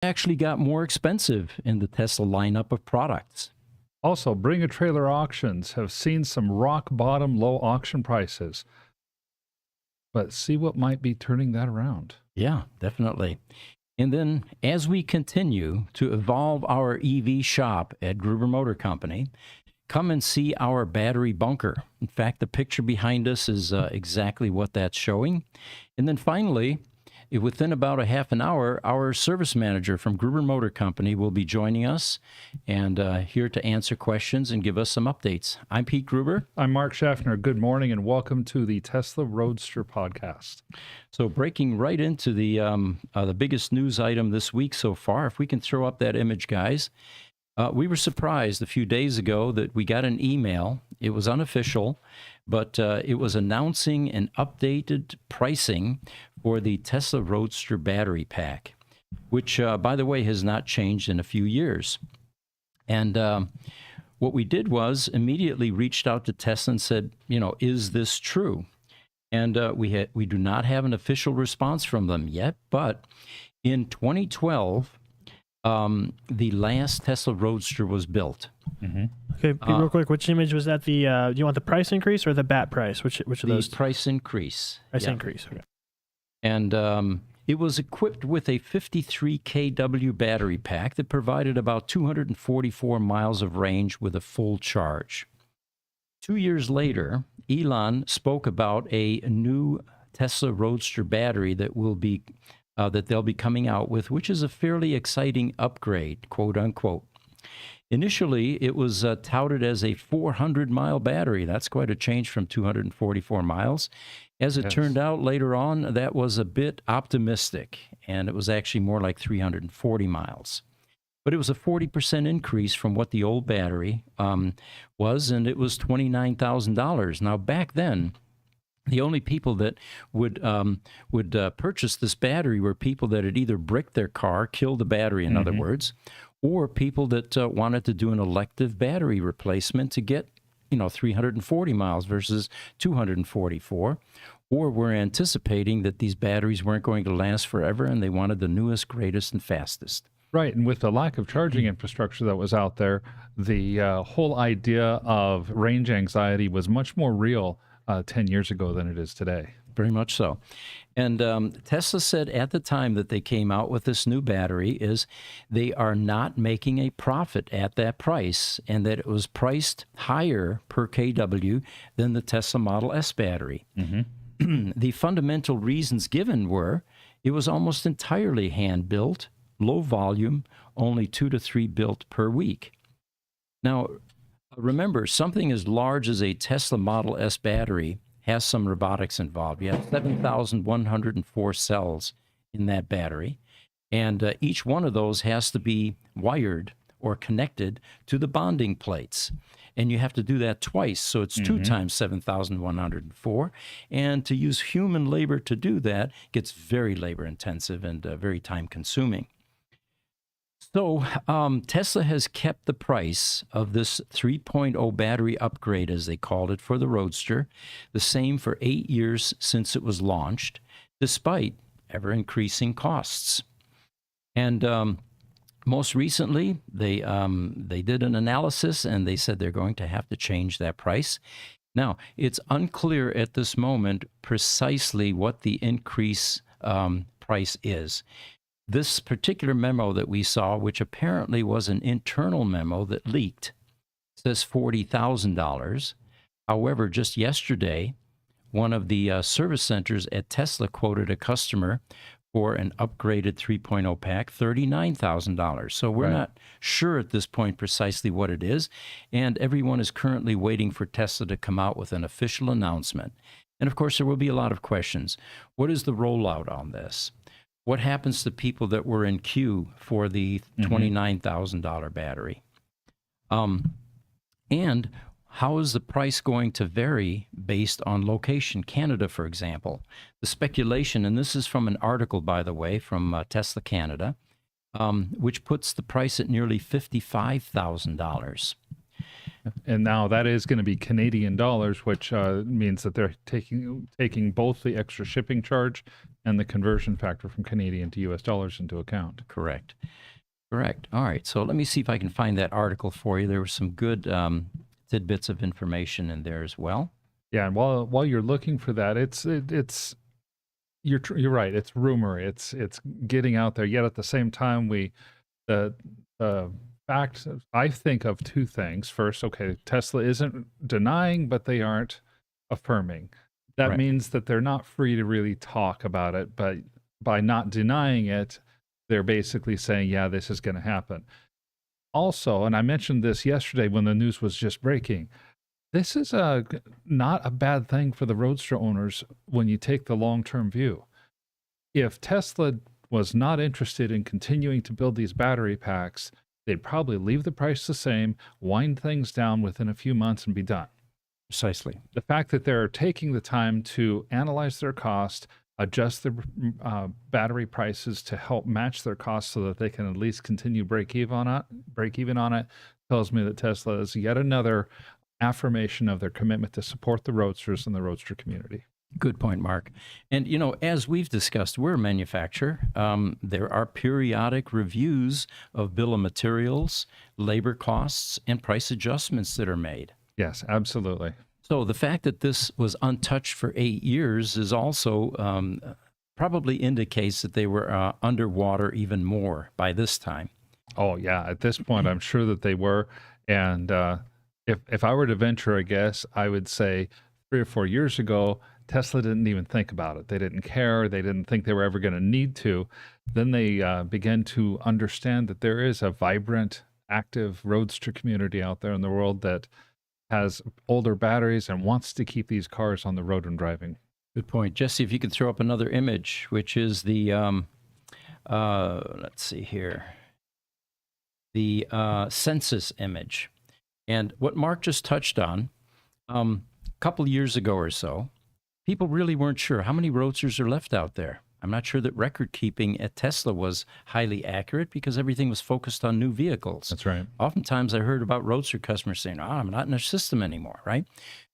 actually got more expensive in the Tesla lineup of products. Also, Bring a Trailer auctions have seen some rock bottom low auction prices. But see what might be turning that around. Yeah, definitely. And then as we continue to evolve our EV shop at Gruber Motor Company, come and see our battery bunker. In fact, the picture behind us is exactly what that's showing. And then finally, within about a half an hour, our service manager from Gruber Motor Company will be joining us and here to answer questions and give us some updates. I'm Pete Gruber. I'm Mark Schaffner. Good morning and welcome to the Tesla Roadster podcast. So breaking right into the biggest news item this week so far, if we can throw up that image, guys. We were surprised a few days ago that we got an email. It was unofficial, but it was announcing an updated pricing for the Tesla Roadster battery pack, which, by the way, has not changed in a few years. And what we did was immediately reached out to Tesla and said, is this true? And we do not have an official response from them yet, but in 2012, the last Tesla Roadster was built. Mm-hmm. Okay, Pete, real quick, which image was that? Do you want the price increase or the bat price? Which of those? The price increase. Price increase. Okay. And it was equipped with a 53 kW battery pack that provided about 244 miles of range with a full charge. 2 years later, Elon spoke about a new Tesla Roadster battery that will be that they'll be coming out with, which is a fairly exciting upgrade, quote unquote. Initially, it was touted as a 400-mile battery. That's quite a change from 244 miles. As it turned out later on, that was a bit optimistic, and it was actually more like 340 miles. But it was a 40% increase from what the old battery was, and it was $29,000. Now, back then, the only people that would purchase this battery were people that had either bricked their car, killed the battery, in other words, or people that wanted to do an elective battery replacement to get 340 miles versus 244, or were anticipating that these batteries weren't going to last forever and they wanted the newest, greatest, and fastest. Right, and with the lack of charging infrastructure that was out there, the whole idea of range anxiety was much more real 10 years ago than it is today. Very much so. And Tesla said at the time that they came out with this new battery is they are not making a profit at that price, and that it was priced higher per kW than the Tesla Model S battery. The fundamental reasons given were it was almost entirely hand-built, low volume, only 2 to 3 built per week. Now, remember, something as large as a Tesla Model S battery has some robotics involved. You have 7,104 cells in that battery, and each one of those has to be wired or connected to the bonding plates. And you have to do that twice, so it's 2 times 7,104. And to use human labor to do that gets very labor-intensive and very time-consuming. So Tesla has kept the price of this 3.0 battery upgrade, as they called it, for the Roadster, the same for 8 years since it was launched, despite ever-increasing costs. And most recently, they did an analysis, and they said they're going to have to change that price. Now, it's unclear at this moment precisely what the increase price is. This particular memo that we saw, which apparently was an internal memo that leaked, says $40,000. However, just yesterday, one of the service centers at Tesla quoted a customer for an upgraded 3.0 pack, $39,000. So we're not sure at this point precisely what it is, and everyone is currently waiting for Tesla to come out with an official announcement. And of course, there will be a lot of questions. What is the rollout on this? What happens to people that were in queue for the $29,000 battery? And how is the price going to vary based on location? Canada, for example. The speculation, and this is from an article, by the way, from Tesla Canada, which puts the price at nearly $55,000. And now that is going to be Canadian dollars, which means that they're taking both the extra shipping charge and the conversion factor from Canadian to US dollars into account. Correct. Correct. All right. So let me see if I can find that article for you. There were some good tidbits of information in there as well. Yeah, and while you're looking for that, you're right. It's rumor. It's getting out there. Yet at the same time, the fact, I think of two things. First, okay, Tesla isn't denying, but they aren't affirming. That Right. means that they're not free to really talk about it. But by not denying it, they're basically saying, yeah, this is going to happen. Also, and I mentioned this yesterday when the news was just breaking, this is not a bad thing for the Roadster owners when you take the long-term view. If Tesla was not interested in continuing to build these battery packs, they'd probably leave the price the same, wind things down within a few months and be done. Precisely. The fact that they're taking the time to analyze their cost, adjust their battery prices to help match their costs so that they can at least continue break even on it, tells me that Tesla is yet another affirmation of their commitment to support the Roadsters and the Roadster community. Good point, Mark. And, as we've discussed, we're a manufacturer. There are periodic reviews of bill of materials, labor costs, and price adjustments that are made. Yes, absolutely. So the fact that this was untouched for 8 years is also probably indicates that they were underwater even more by this time. Oh, yeah. At this point, I'm sure that they were. And if I were to venture a guess, I would say 3 or 4 years ago, Tesla didn't even think about it. They didn't care. They didn't think they were ever going to need to. Then they began to understand that there is a vibrant, active Roadster community out there in the world that has older batteries and wants to keep these cars on the road and driving. Good point. Jesse, if you could throw up another image, which is the, let's see here, the census image. And what Mark just touched on, a couple years ago or so, people really weren't sure how many Roadsters are left out there. I'm not sure that record keeping at Tesla was highly accurate because everything was focused on new vehicles. That's right. Oftentimes I heard about Roadster customers saying, I'm not in their system anymore, right?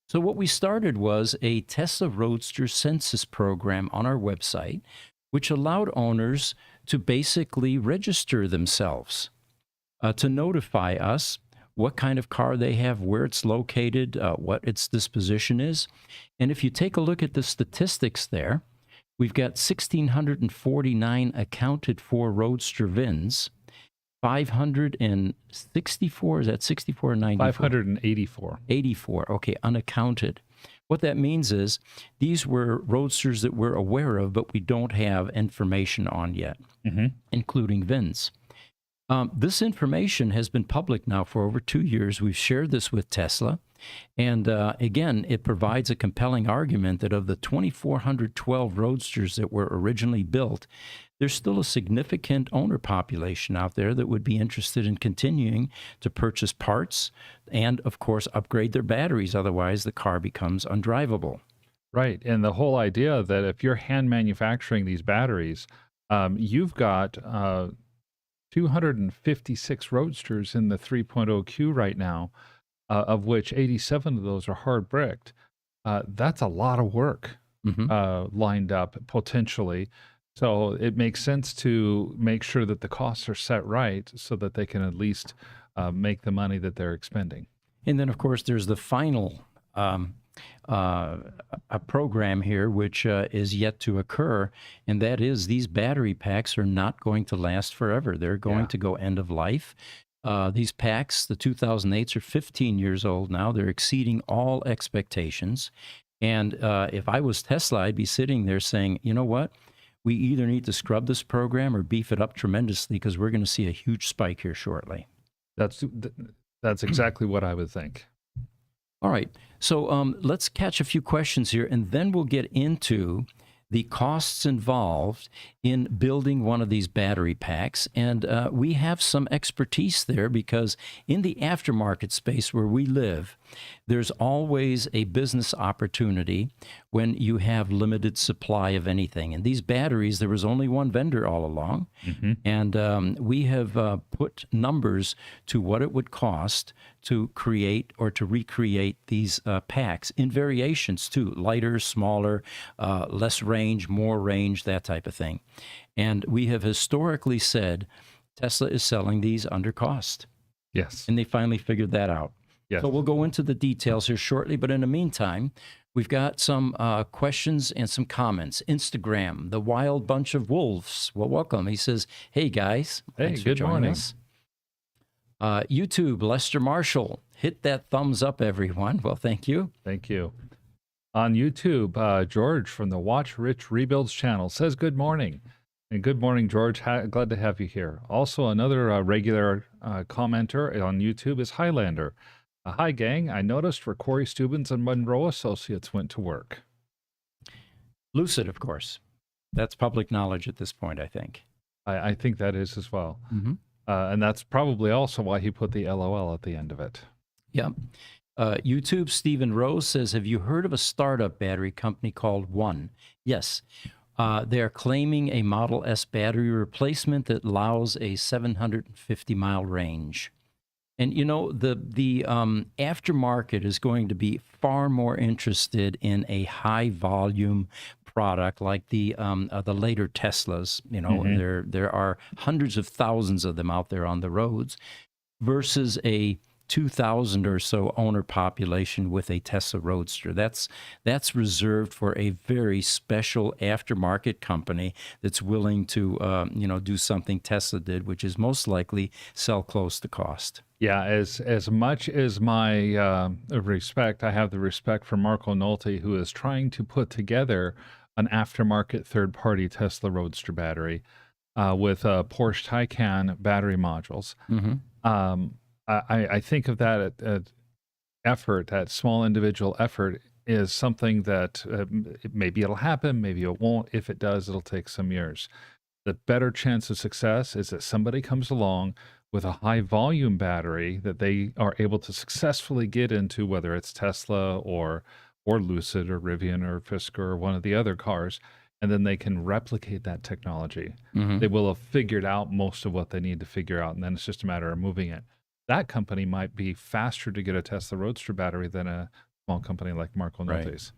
So what we started was a Tesla Roadster census program on our website, which allowed owners to basically register themselves, to notify us what kind of car they have, where it's located, what its disposition is. And if you take a look at the statistics there, we've got 1,649 accounted for Roadster VINs, 564, is that 64 or 94? 584. 84, okay, unaccounted. What that means is these were Roadsters that we're aware of, but we don't have information on yet, including VINs. This information has been public now for over 2 years. We've shared this with Tesla. And again, it provides a compelling argument that of the 2,412 Roadsters that were originally built, there's still a significant owner population out there that would be interested in continuing to purchase parts and, of course, upgrade their batteries. Otherwise, the car becomes undrivable. Right. And the whole idea that if you're hand manufacturing these batteries, you've got 256 Roadsters in the 3.0 queue right now, of which 87 of those are hard bricked. That's a lot of work lined up potentially. So it makes sense to make sure that the costs are set right so that they can at least make the money that they're expending. And then, of course, there's the final a program here which is yet to occur, and that is these battery packs are not going to last forever. They're going to go end of life. These packs, the 2008s, are 15 years old now. They're exceeding all expectations. And if I was Tesla, I'd be sitting there saying, you know what? We either need to scrub this program or beef it up tremendously because we're going to see a huge spike here shortly. That's exactly what I would think. All right. So let's catch a few questions here, and then we'll get into the costs involved in building one of these battery packs. And we have some expertise there because in the aftermarket space where we live, there's always a business opportunity when you have limited supply of anything. And these batteries, there was only one vendor all along. Hmm. And we have put numbers to what it would cost to create or to recreate these packs in variations too, lighter, smaller, less range, more range, that type of thing. And we have historically said Tesla is selling these under cost. Yes. And they finally figured that out. Yes. So we'll go into the details here shortly. But in the meantime, we've got some questions and some comments. Instagram, the Wild Bunch of Wolves. Well, welcome. He says, hey, guys. Hey, Thanks for good joining morning. us. YouTube, Lester Marshall. Hit that thumbs up, everyone. Well, thank you. Thank you. On YouTube, George from the Watch Rich Rebuilds channel says good morning. And good morning, George. Glad to have you here. Also, another regular commenter on YouTube is Highlander. Hi, gang. I noticed where Corey Steubens and Monroe Associates went to work. Lucid, of course. That's public knowledge at this point, I think. I think that is as well. Mm-hmm. And that's probably also why he put the LOL at the end of it. Yep. YouTube, Stephen Rose says, have you heard of a startup battery company called One? Yes. They are claiming a Model S battery replacement that allows a 750-mile range. And, you know, the aftermarket is going to be far more interested in a high-volume product like the later Teslas. You know, there are hundreds of thousands of them out there on the roads versus a 2,000 or so owner population with a Tesla Roadster. That's reserved for a very special aftermarket company that's willing to do something Tesla did, which is most likely sell close to cost. Yeah, as much as my respect, I have the respect for Marco Nolte, who is trying to put together an aftermarket third-party Tesla Roadster battery with Porsche Taycan battery modules. Mm-hmm. I think of that effort, that small individual effort, is something that maybe it'll happen, maybe it won't. If it does, it'll take some years. The better chance of success is that somebody comes along with a high volume battery that they are able to successfully get into, whether it's Tesla or Lucid or Rivian or Fisker or one of the other cars, and then they can replicate that technology. Mm-hmm. They will have figured out most of what they need to figure out, and then it's just a matter of moving it. That company might be faster to get a Tesla Roadster battery than a small company like Marco Nolte's.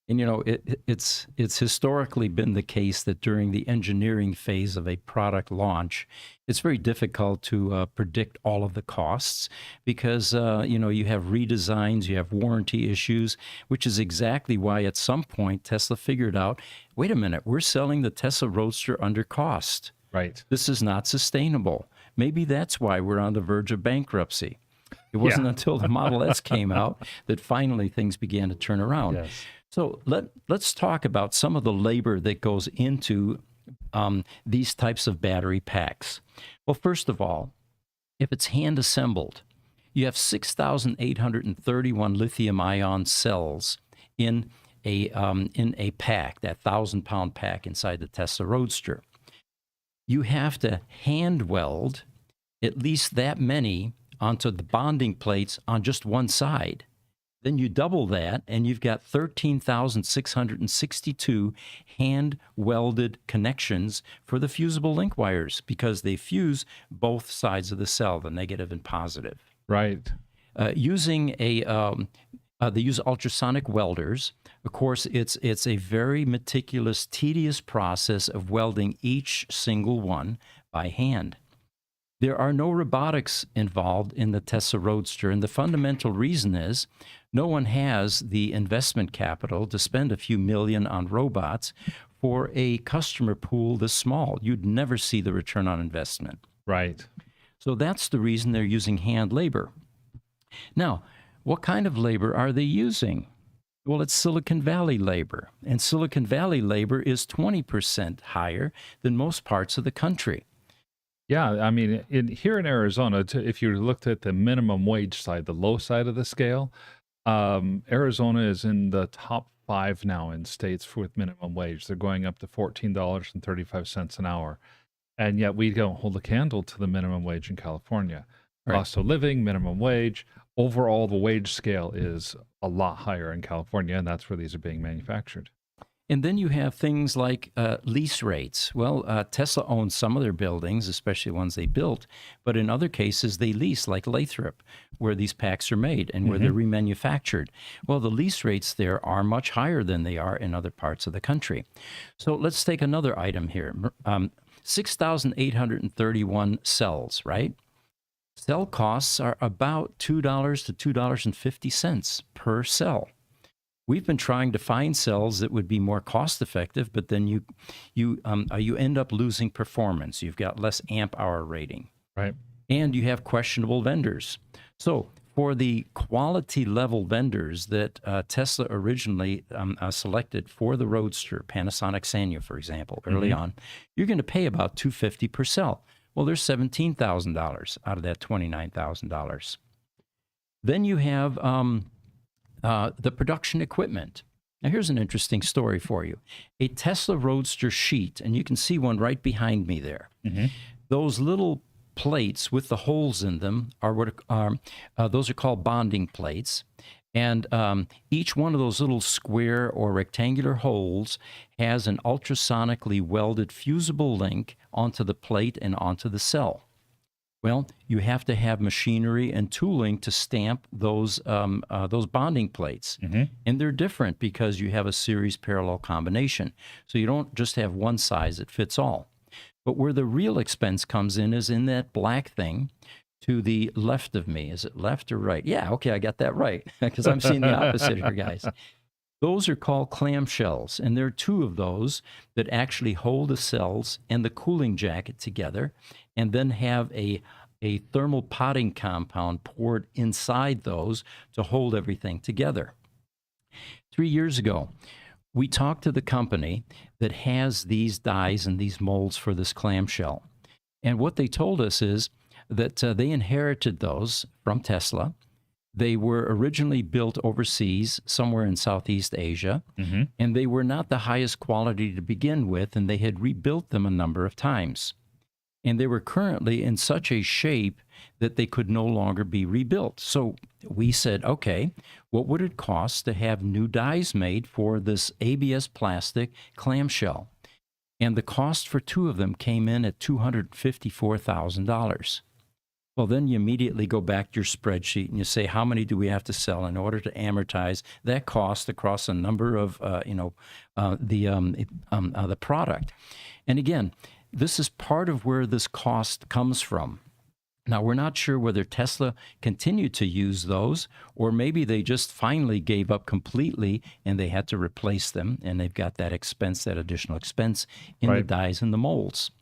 And, you know, it's historically been the case that during the engineering phase of a product launch, it's very difficult to predict all of the costs because, you have redesigns, you have warranty issues, which is exactly why at some point Tesla figured out, wait a minute, we're selling the Tesla Roadster under cost. Right. This is not sustainable. Maybe that's why we're on the verge of bankruptcy. It wasn't until the Model S came out that finally things began to turn around. Yes. So let's talk about some of the labor that goes into these types of battery packs. Well, first of all, if it's hand assembled, you have 6,831 lithium-ion cells in a pack, that 1,000-pound pack inside the Tesla Roadster. You have to hand weld at least that many onto the bonding plates on just one side. Then you double that, and you've got 13,662 hand-welded connections for the fusible link wires because they fuse both sides of the cell, the negative and positive. Right. They use ultrasonic welders. Of course, it's a very meticulous, tedious process of welding each single one by hand. There are no robotics involved in the Tesla Roadster, and the fundamental reason is no one has the investment capital to spend a few million on robots for a customer pool this small. You'd never see the return on investment. Right. So that's the reason they're using hand labor. Now, what kind of labor are they using? Well, it's Silicon Valley labor, and Silicon Valley labor is 20% higher than most parts of the country. Yeah, I mean, here in Arizona, if you looked at the minimum wage side, the low side of the scale, Arizona is in the top 5 now in states with minimum wage. They're going up to $14.35 an hour. And yet we don't hold a candle to the minimum wage in California. Right. Cost of living, minimum wage, overall the wage scale is a lot higher in California, and that's where these are being manufactured. And then you have things like lease rates. Well, Tesla owns some of their buildings, especially ones they built, but in other cases they lease, like Lathrop, where these packs are made and where they're remanufactured. Well, the lease rates there are much higher than they are in other parts of the country. So let's take another item here. 6,831 cells, right? Cell costs are about $2 to $2.50 per cell. We've been trying to find cells that would be more cost effective, but then you end up losing performance. You've got less amp hour rating, Right. and you have questionable vendors. So for the quality level vendors that Tesla originally selected for the Roadster, Panasonic Sanyo, for example, early on, you're going to pay about $250 per cell. Well, there's $17,000 out of that $29,000. Then you have the production equipment. Now, here's an interesting story for you. A Tesla Roadster sheet, and you can see one right behind me there. Those little plates with the holes in them are those are called bonding plates. And each one of those little square or rectangular holes has an ultrasonically welded fusible link onto the plate and onto the cell. Well, you have to have machinery and tooling to stamp those bonding plates. And they're different because you have a series parallel combination. So you don't just have one size that fits all. But where the real expense comes in is in that black thing to the left of me. Is it left or right? Yeah, okay, I got that right because I'm seeing the opposite here, guys. Those are called clamshells, and there are two of those that actually hold the cells and the cooling jacket together, and then have a thermal potting compound poured inside those to hold everything together. 3 years ago, we talked to the company that has these dies and these molds for this clamshell. And what they told us is that they inherited those from Tesla. They were originally built overseas, somewhere in Southeast Asia, and they were not the highest quality to begin with, and they had rebuilt them a number of times. And they were currently in such a shape that they could no longer be rebuilt. So we said, okay, what would it cost to have new dies made for this ABS plastic clamshell? And the cost for two of them came in at $254,000. Well, then you immediately go back to your spreadsheet and you say, how many do we have to sell in order to amortize that cost across a number of, the product? And again, this is part of where this cost comes from. Now, we're not sure whether Tesla continued to use those, or maybe they just finally gave up completely and they had to replace them, and they've got that expense, that additional expense in the dies and the molds.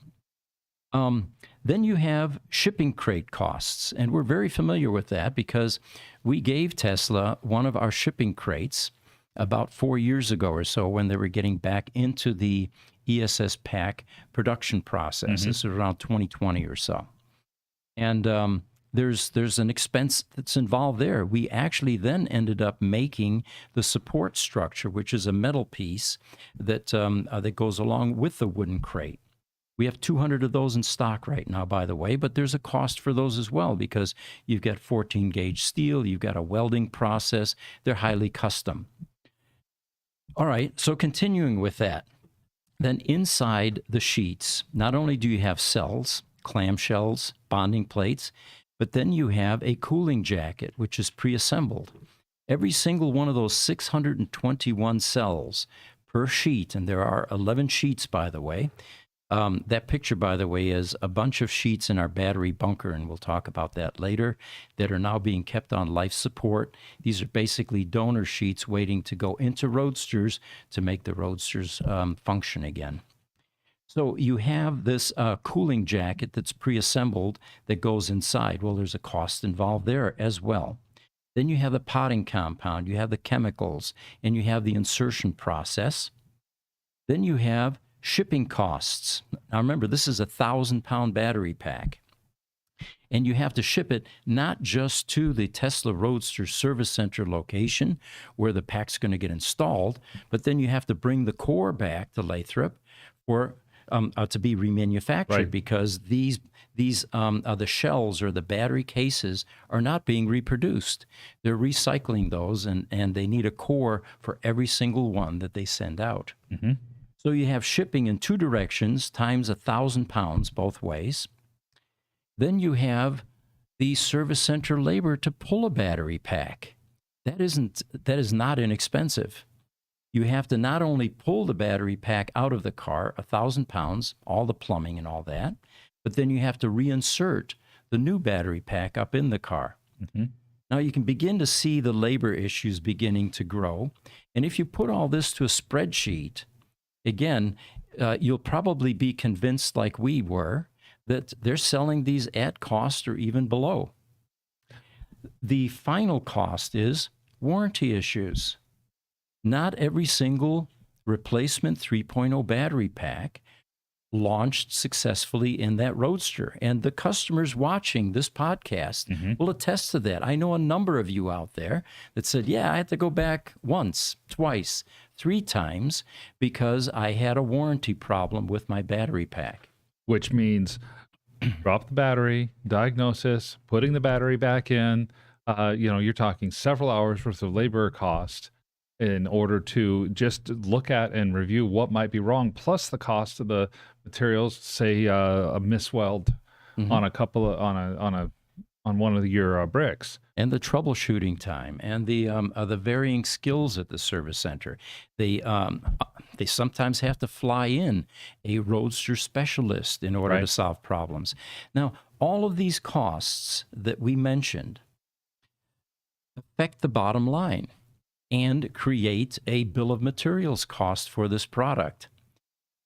Then you have shipping crate costs, and we're very familiar with that because we gave Tesla one of our shipping crates about 4 years ago or so when they were getting back into the ESS pack production process. This is around 2020 or so. And there's an expense that's involved there. We actually then ended up making the support structure, which is a metal piece that goes along with the wooden crate. We have 200 of those in stock right now, by the way, but there's a cost for those as well because you've got 14 gauge steel, you've got a welding process, they're highly custom. All right, so continuing with that, then inside the sheets, not only do you have cells, clamshells, bonding plates, but then you have a cooling jacket, which is pre-assembled. Every single one of those 621 cells per sheet, and there are 11 sheets, by the way. That picture, by the way, is a bunch of sheets in our battery bunker, and we'll talk about that later, that are now being kept on life support. These are basically donor sheets waiting to go into Roadsters to make the Roadsters function again. So you have this cooling jacket that's pre-assembled that goes inside. Well, there's a cost involved there as well. Then you have the potting compound, you have the chemicals, and you have the insertion process. Then you have shipping costs. Now remember, this is a 1,000-pound battery pack. And you have to ship it not just to the Tesla Roadster service center location where the pack's going to get installed, but then you have to bring the core back to Lathrop for to be remanufactured Right. because these the shells or the battery cases are not being reproduced. They're recycling those, and they need a core for every single one that they send out. Mm-hmm. So you have shipping in two directions times 1,000 pounds both ways. Then you have the service center labor to pull a battery pack. That is not inexpensive. You have to not only pull the battery pack out of the car, 1,000 pounds, all the plumbing and all that, but then you have to reinsert the new battery pack up in the car. Mm-hmm. Now you can begin to see the labor issues beginning to grow. And if you put all this to a spreadsheet, again, you'll probably be convinced, like we were, that they're selling these at cost or even below. The final cost is warranty issues. Not every single replacement 3.0 battery pack launched successfully in that Roadster. And the customers watching this podcast will attest to that. I know a number of you out there that said, yeah, I had to go back once, twice, 3 times because I had a warranty problem with my battery pack. Which means drop the battery, diagnosis, putting the battery back in. You're talking several hours worth of labor cost in order to just look at and review what might be wrong, plus the cost of the materials, say a misweld on a couple of, on one of your bricks. And the troubleshooting time and the varying skills at the service center. They sometimes have to fly in a Roadster specialist in order to solve problems. Now, all of these costs that we mentioned affect the bottom line and create a bill of materials cost for this product.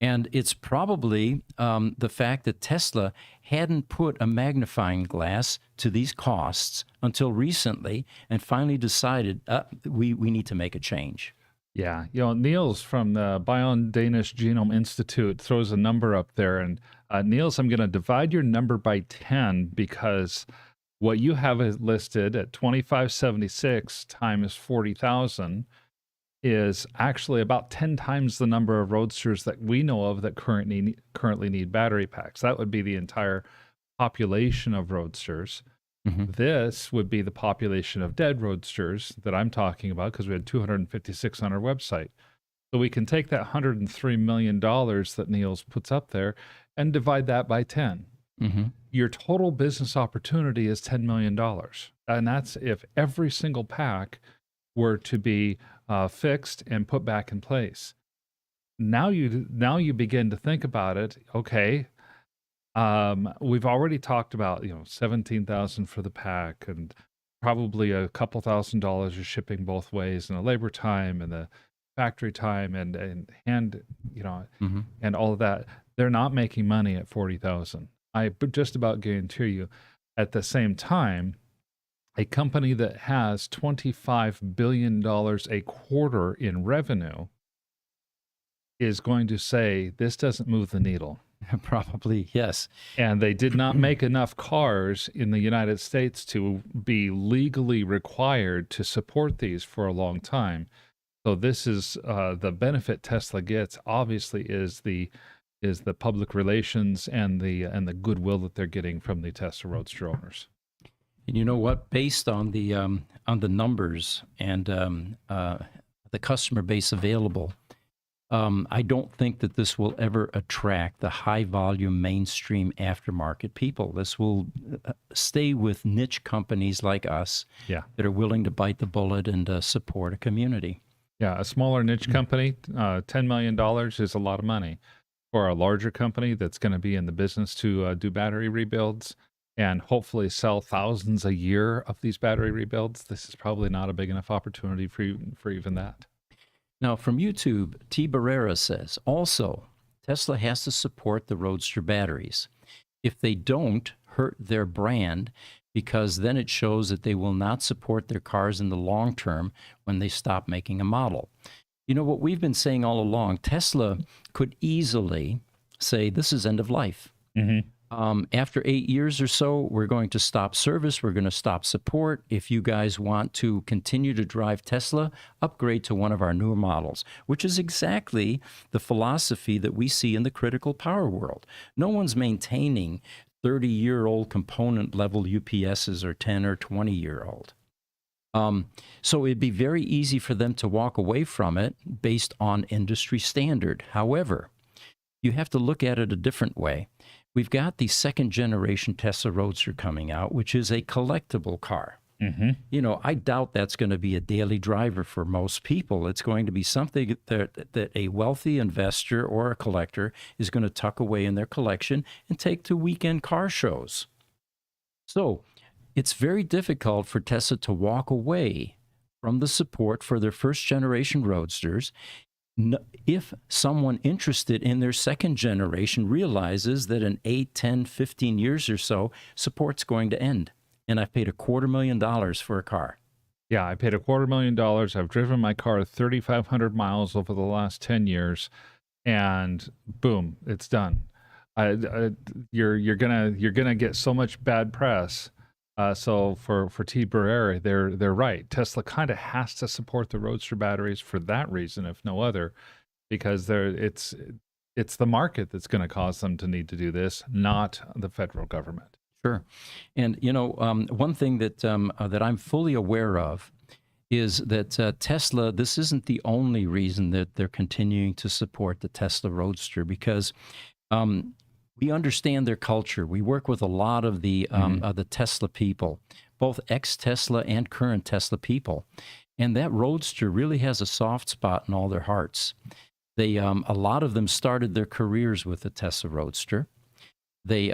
And it's probably the fact that Tesla hadn't put a magnifying glass to these costs until recently and finally decided we need to make a change. Yeah. Niels from the Bion Danish Genome Institute throws a number up there. And Niels, I'm going to divide your number by 10 because what you have is listed at 2576 times 40,000 is actually about 10 times the number of Roadsters that we know of that currently need battery packs. That would be the entire population of Roadsters. This would be the population of dead Roadsters that I'm talking about because we had 256 on our website. So we can take that $103 million that Niels puts up there and divide that by 10. Your total business opportunity is $10 million. And that's if every single pack were to be fixed and put back in place. Now you begin to think about it. Okay, we've already talked about 17,000 for the pack and probably a couple $1,000s of shipping both ways and the labor time and the factory time and and all of that. They're not making money at 40,000. I just about guarantee you. At the same time, a company that has $25 billion a quarter in revenue is going to say, this doesn't move the needle. Probably, yes. And they did not make enough cars in the United States to be legally required to support these for a long time. So this is the benefit Tesla gets, obviously, is the public relations and the goodwill that they're getting from the Tesla Roadster owners. And you know what? Based on the numbers and the customer base available, I don't think that this will ever attract the high volume mainstream aftermarket people. This will stay with niche companies like us that are willing to bite the bullet and support a community. Yeah, a smaller niche company, $10 million is a lot of money. For a larger company that's going to be in the business to do battery rebuilds and hopefully sell thousands a year of these battery rebuilds, this is probably not a big enough opportunity for even that. Now, from YouTube, T. Barrera says, also, Tesla has to support the Roadster batteries. If they don't, hurt their brand, because then it shows that they will not support their cars in the long term when they stop making a model. You know what we've been saying all along, Tesla could easily say this is end of life. After 8 years or so, we're going to stop service. We're going to stop support. If you guys want to continue to drive Tesla, upgrade to one of our newer models, which is exactly the philosophy that we see in the critical power world. No one's maintaining 30-year-old component level UPSs or 10 or 20-year-old. So it'd be very easy for them to walk away from it based on industry standard. However, you have to look at it a different way. We've got the second generation Tesla Roadster coming out, which is a collectible car. You know, I doubt that's going to be a daily driver for most people. It's going to be something that a wealthy investor or a collector is going to tuck away in their collection and take to weekend car shows. So it's very difficult for Tesla to walk away from the support for their first generation Roadsters if someone interested in their second generation realizes that in 8, 10, 15 years or so, support's going to end. And I've paid $250,000 for a car. Yeah, I paid $250,000. I've driven my car 3,500 miles over the last 10 years, and boom, it's done. You're gonna get so much bad press. So for T. Barrera, they're right. Tesla kind of has to support the Roadster batteries for that reason, if no other, because it's the market that's going to cause them to need to do this, not the federal government. Sure. And, you know, one thing that I'm fully aware of is that Tesla, this isn't the only reason that they're continuing to support the Tesla Roadster, because we understand their culture. We work with a lot of the Tesla people, both ex-Tesla and current Tesla people. And that Roadster really has a soft spot in all their hearts. They, a lot of them started their careers with the Tesla Roadster. They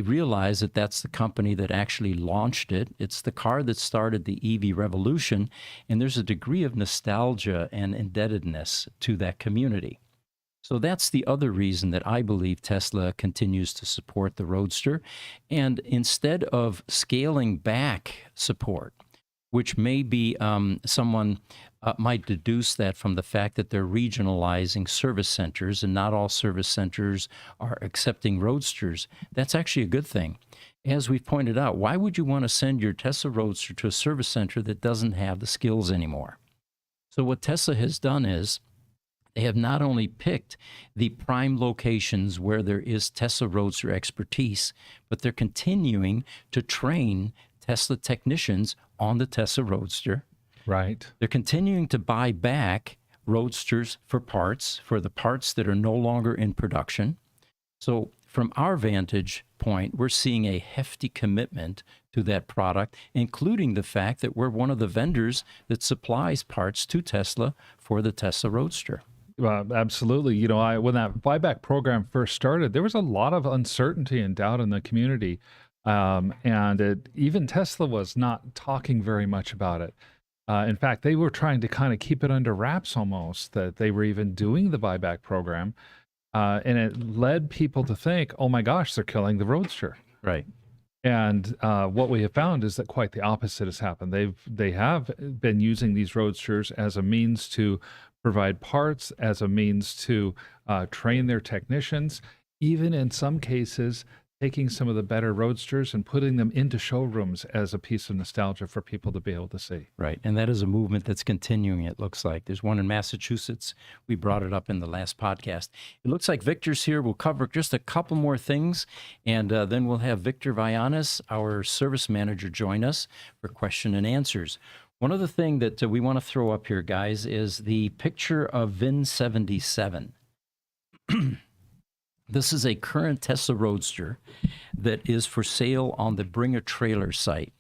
realize that that's the company that actually launched it. It's the car that started the EV revolution, and there's a degree of nostalgia and indebtedness to that community. So that's the other reason that I believe Tesla continues to support the Roadster. And instead of scaling back support, which may be someone might deduce that from the fact that they're regionalizing service centers and not all service centers are accepting Roadsters. That's actually a good thing. As we've pointed out, why would you want to send your Tesla Roadster to a service center that doesn't have the skills anymore? So what Tesla has done is they have not only picked the prime locations where there is Tesla Roadster expertise, but they're continuing to train Tesla technicians on the Tesla Roadster. Right. They're continuing to buy back Roadsters for the parts that are no longer in production. So from our vantage point, we're seeing a hefty commitment to that product, including the fact that we're one of the vendors that supplies parts to Tesla for the Tesla Roadster. Absolutely. You know, when that buyback program first started, there was a lot of uncertainty and doubt in the community. And even Tesla was not talking very much about it. In fact, they were trying to kind of keep it under wraps almost, that they were even doing the buyback program. And it led people to think, oh my gosh, they're killing the Roadster. Right. And what we have found is that quite the opposite has happened. They have been using these Roadsters as a means to provide parts, as a means to train their technicians, even in some cases taking some of the better Roadsters and putting them into showrooms as a piece of nostalgia for people to be able to see. Right. And that is a movement that's continuing, it looks like. There's one in Massachusetts. We brought it up in the last podcast. It looks like Victor's here. We'll cover just a couple more things, and then we'll have Victor Vianis, our service manager, join us for question and answers. One other thing that we want to throw up here, guys, is the picture of VIN 77. This is a current Tesla Roadster that is for sale on the Bring a Trailer site.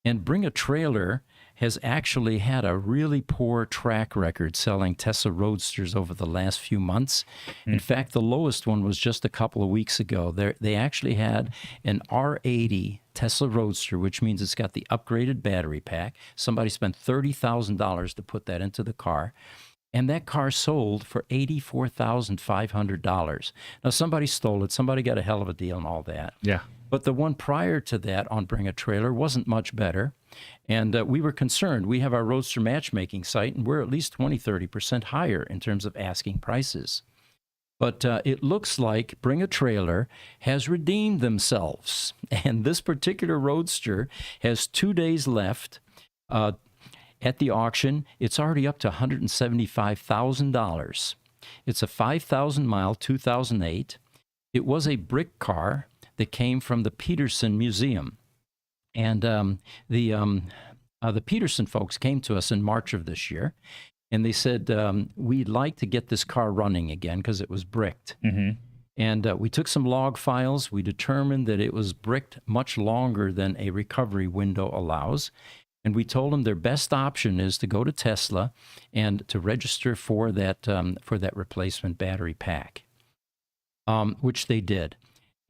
And Bring a Trailer has actually had a really poor track record selling Tesla Roadsters over the last few months. In fact, the lowest one was just a couple of weeks ago. They actually had an R80 Tesla Roadster, which means it's got the upgraded battery pack. Somebody spent $30,000 to put that into the car. And that car sold for $84,500. Now, somebody stole it. Somebody got a hell of a deal and all that. Yeah. But the one prior to that on Bring a Trailer wasn't much better. And we were concerned. We have our Roadster matchmaking site, and we're at least 20, 30% higher in terms of asking prices. But it looks like Bring a Trailer has redeemed themselves. And this particular Roadster has 2 days left at the auction. It's already up to $175,000. It's a 5,000-mile 2008. It was a brick car that came from the Peterson Museum. And the Peterson folks came to us in March of this year. And they said, we'd like to get this car running again because it was bricked. Mm-hmm. And we took some log files. We determined that it was bricked much longer than a recovery window allows. And we told them their best option is to go to Tesla and to register for that replacement battery pack, which they did.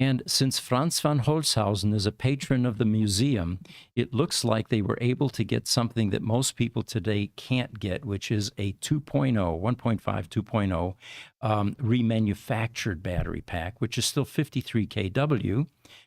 And since Franz von Holzhausen is a patron of the museum, it looks like they were able to get something that most people today can't get, which is a 2.0, 1.5, 2.0 remanufactured battery pack, which is still 53 kW,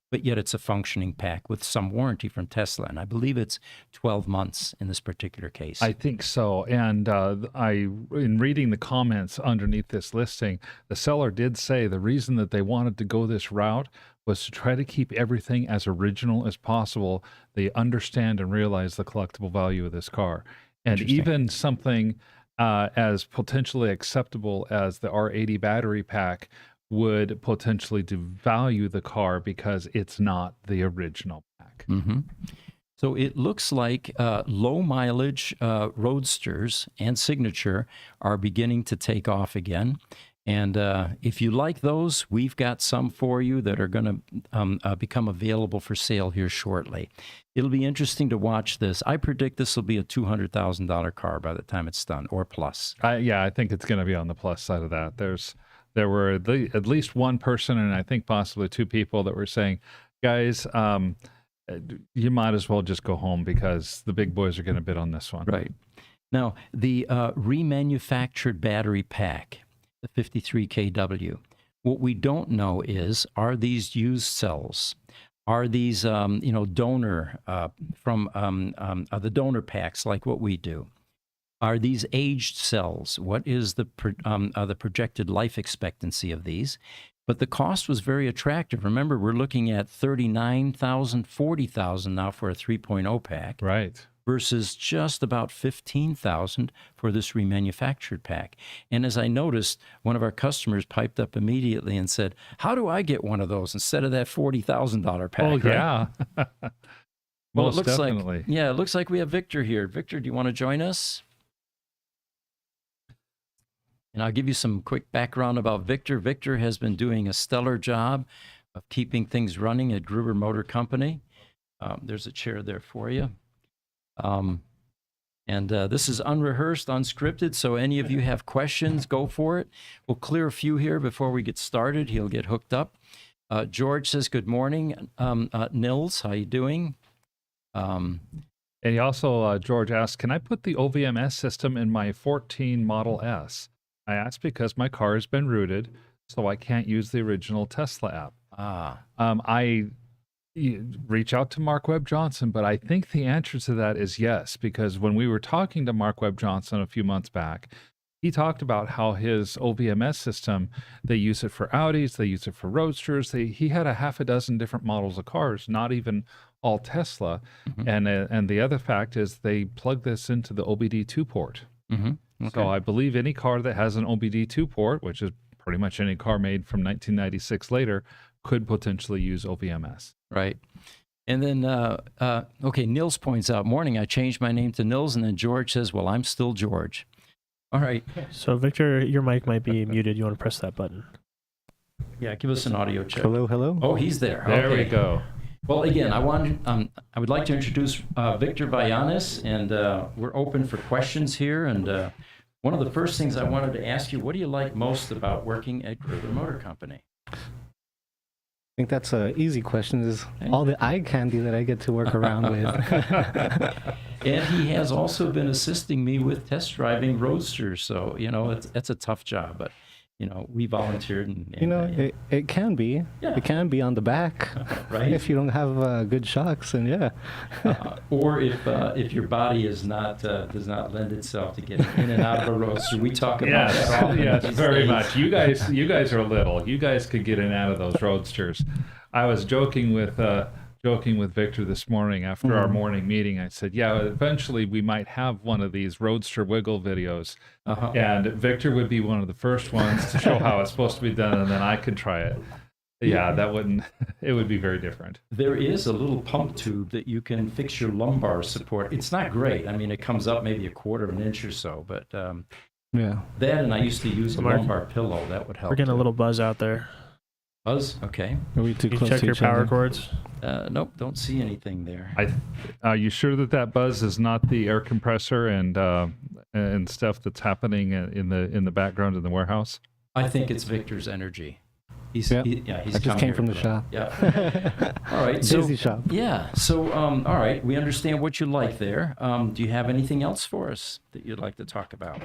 but yet it's a functioning pack with some warranty from Tesla. And I believe it's 12 months in this particular case. I think so. And in reading the comments underneath this listing, the seller did say the reason that they wanted to go this route was to try to keep everything as original as possible. They understand and realize the collectible value of this car. And even something as potentially acceptable as the R80 battery pack would potentially devalue the car because it's not the original pack. Mm-hmm. So it looks like low mileage Roadsters and Signature are beginning to take off again. And if you like those, we've got some for you that are going to become available for sale here shortly. It'll be interesting to watch this. I predict this will be a $200,000 car by the time it's done, or plus. I think it's going to be on the plus side of that. There were at least one person, and I think possibly two people, that were saying, guys, you might as well just go home because the big boys are going to bid on this one. Right. Now, the remanufactured battery pack, the 53 kW, what we don't know is, are these used cells? Are these, donor from the donor packs like what we do? Are these aged cells? What is the projected life expectancy of these? But the cost was very attractive. Remember, we're looking at $39,000, $40,000 now for a 3.0 pack. Right. Versus just about $15,000 for this remanufactured pack. And as I noticed, one of our customers piped up immediately and said, how do I get one of those instead of that $40,000 pack? Oh, right? yeah. Well, Most it looks definitely. it looks like we have Victor here. Victor, do you want to join us? And I'll give you some quick background about Victor. Victor has been doing a stellar job of keeping things running at Gruber Motor Company. There's a chair there for you. This is unrehearsed, unscripted, so any of you have questions, go for it. We'll clear a few here before we get started. He'll get hooked up. George says, good morning. Nils, how you doing? And he also, George asked, can I put the OVMS system in my 14 Model S? I asked because my car has been rooted, so I can't use the original Tesla app. You reach out to Mark Webb Johnson, but I think the answer to that is yes, because when we were talking to Mark Webb Johnson a few months back, he talked about how his OVMS system, they use it for Audis, they use it for Roadsters. He had a half a dozen different models of cars, not even all Tesla. Mm-hmm. And the other fact is they plug this into the OBD2 port. Mm-hmm. Okay. So I believe any car that has an OBD2 port, which is pretty much any car made from 1996 later, could potentially use OVMS. Right. And then, Nils points out, morning, I changed my name to Nils, and then George says, well, I'm still George. All right. So, Victor, your mic might be muted. You want to press that button. Yeah, give us an audio check. Hello, hello. Oh, he's there. There okay. we go. Well, again, I would like to introduce Victor Vallanes, and we're open for questions here. And one of the first things I wanted to ask you, what do you like most about working at Gruber Motor Company? I think that's an easy question, is all the eye candy that I get to work around with. And he has also been assisting me with test driving Roadsters, so, it's a tough job, but, we volunteered and it can be. Yeah. It can be on the back, right. if you don't have good shocks, and yeah. Or if your body is not does not lend itself to getting in and out of a roadster. We talk about that often. Yes, these very days. much. You guys are little. You guys could get in and out of those roadsters. I was joking with Victor this morning after our morning meeting. I said, yeah, eventually we might have one of these roadster wiggle videos, and Victor would be one of the first ones to show how it's supposed to be done, and then I could try it. Yeah, it would be very different. There is a little pump tube that you can fix your lumbar support. It's not great. I mean, it comes up maybe 1/4 of an inch or so, but Yeah. that, and I used to use a lumbar pillow. That would help. We're getting a too. little buzz out there. Buzz? Okay. Are we too You close check to your each power other? cords. Nope, don't see anything there. Are you sure that buzz is not the air compressor and stuff that's happening in the background in the warehouse? I think it's Victor's energy. He's Yeah. he's That just come came here from the for- shop. Yeah. All right. So Busy shop. yeah. So all right, we understand what you like there. Do you have anything else for us that you'd like to talk about?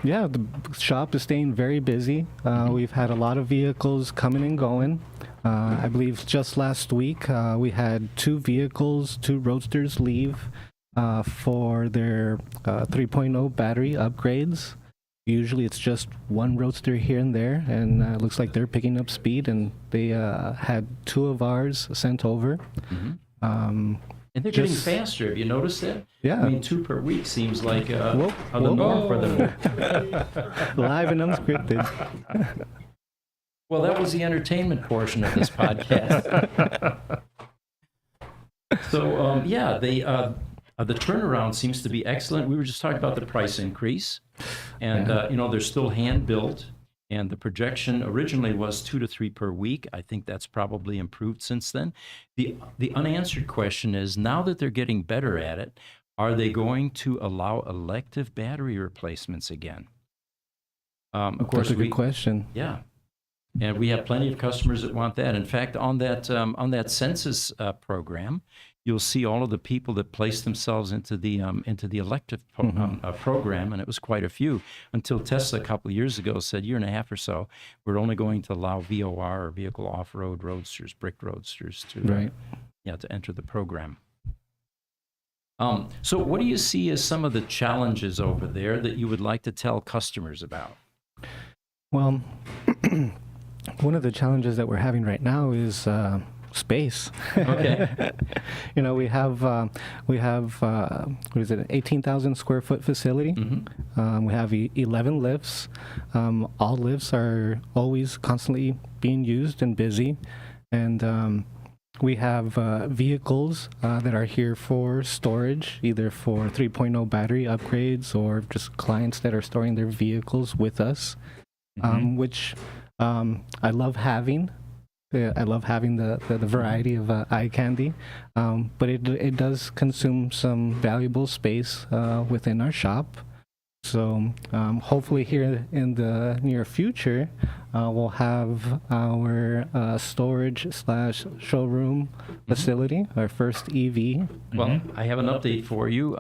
Yeah, the shop is staying very busy. We've had a lot of vehicles coming and going. I believe just last week we had 2 Roadsters leave for their 3.0 battery upgrades. Usually it's just one Roadster here and there, and it looks like they're picking up speed, and they had 2 of ours sent over. And they're getting Just- faster. Have you noticed that? Yeah. I mean, 2 per week seems like Whoa, the whoa. norm for them. Live and unscripted. Well, that was the entertainment portion of this podcast. So, yeah, the turnaround seems to be excellent. We were just talking about the price increase, and they're still hand built. And the projection originally was 2 to 3 per week. I think that's probably improved since then. The unanswered question is, now that they're getting better at it, are they going to allow elective battery replacements again? Of course, That's a good question. yeah. And we have plenty of customers that want that. In fact, on that census program, you'll see all of the people that placed themselves into the elective program, and it was quite a few. Until Tesla a couple of years ago said, 1.5 years or so, we're only going to allow VOR or vehicle off-road roadsters, brick roadsters, to Right. to enter the program. So, what do you see as some of the challenges over there that you would like to tell customers about? Well, one of the challenges that we're having right now is space. Okay. We have what is it, an 18,000 square foot facility. We have 11 lifts. All lifts are always constantly being used and busy, and we have vehicles that are here for storage, either for 3.0 battery upgrades or just clients that are storing their vehicles with us, which I love having. I love having the variety of eye candy, but it does consume some valuable space within our shop. So hopefully here in the near future, we'll have our storage/showroom facility, our first EV. Well, I have an update for you.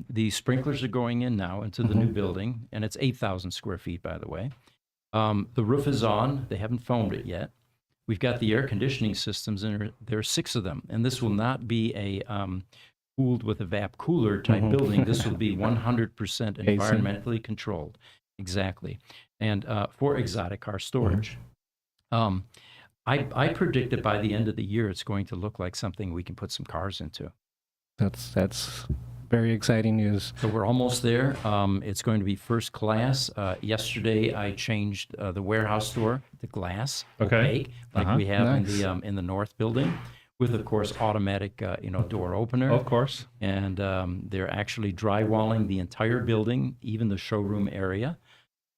The sprinklers are going in now into the new building, and it's 8,000 square feet, by the way. The roof is on. They haven't foamed it yet. We've got the air conditioning systems, and there are 6 of them. And this will not be a cooled with a VAP cooler type building. This will be 100% environmentally controlled. Exactly. And for exotic car storage. I predict that by the end of the year, it's going to look like something we can put some cars into. That's very exciting news. So we're almost there. It's going to be first class. Yesterday, I changed the warehouse door to glass, opaque, like we have Nice. in the north building, with of course automatic door opener. Of course. And they're actually drywalling the entire building, even the showroom area.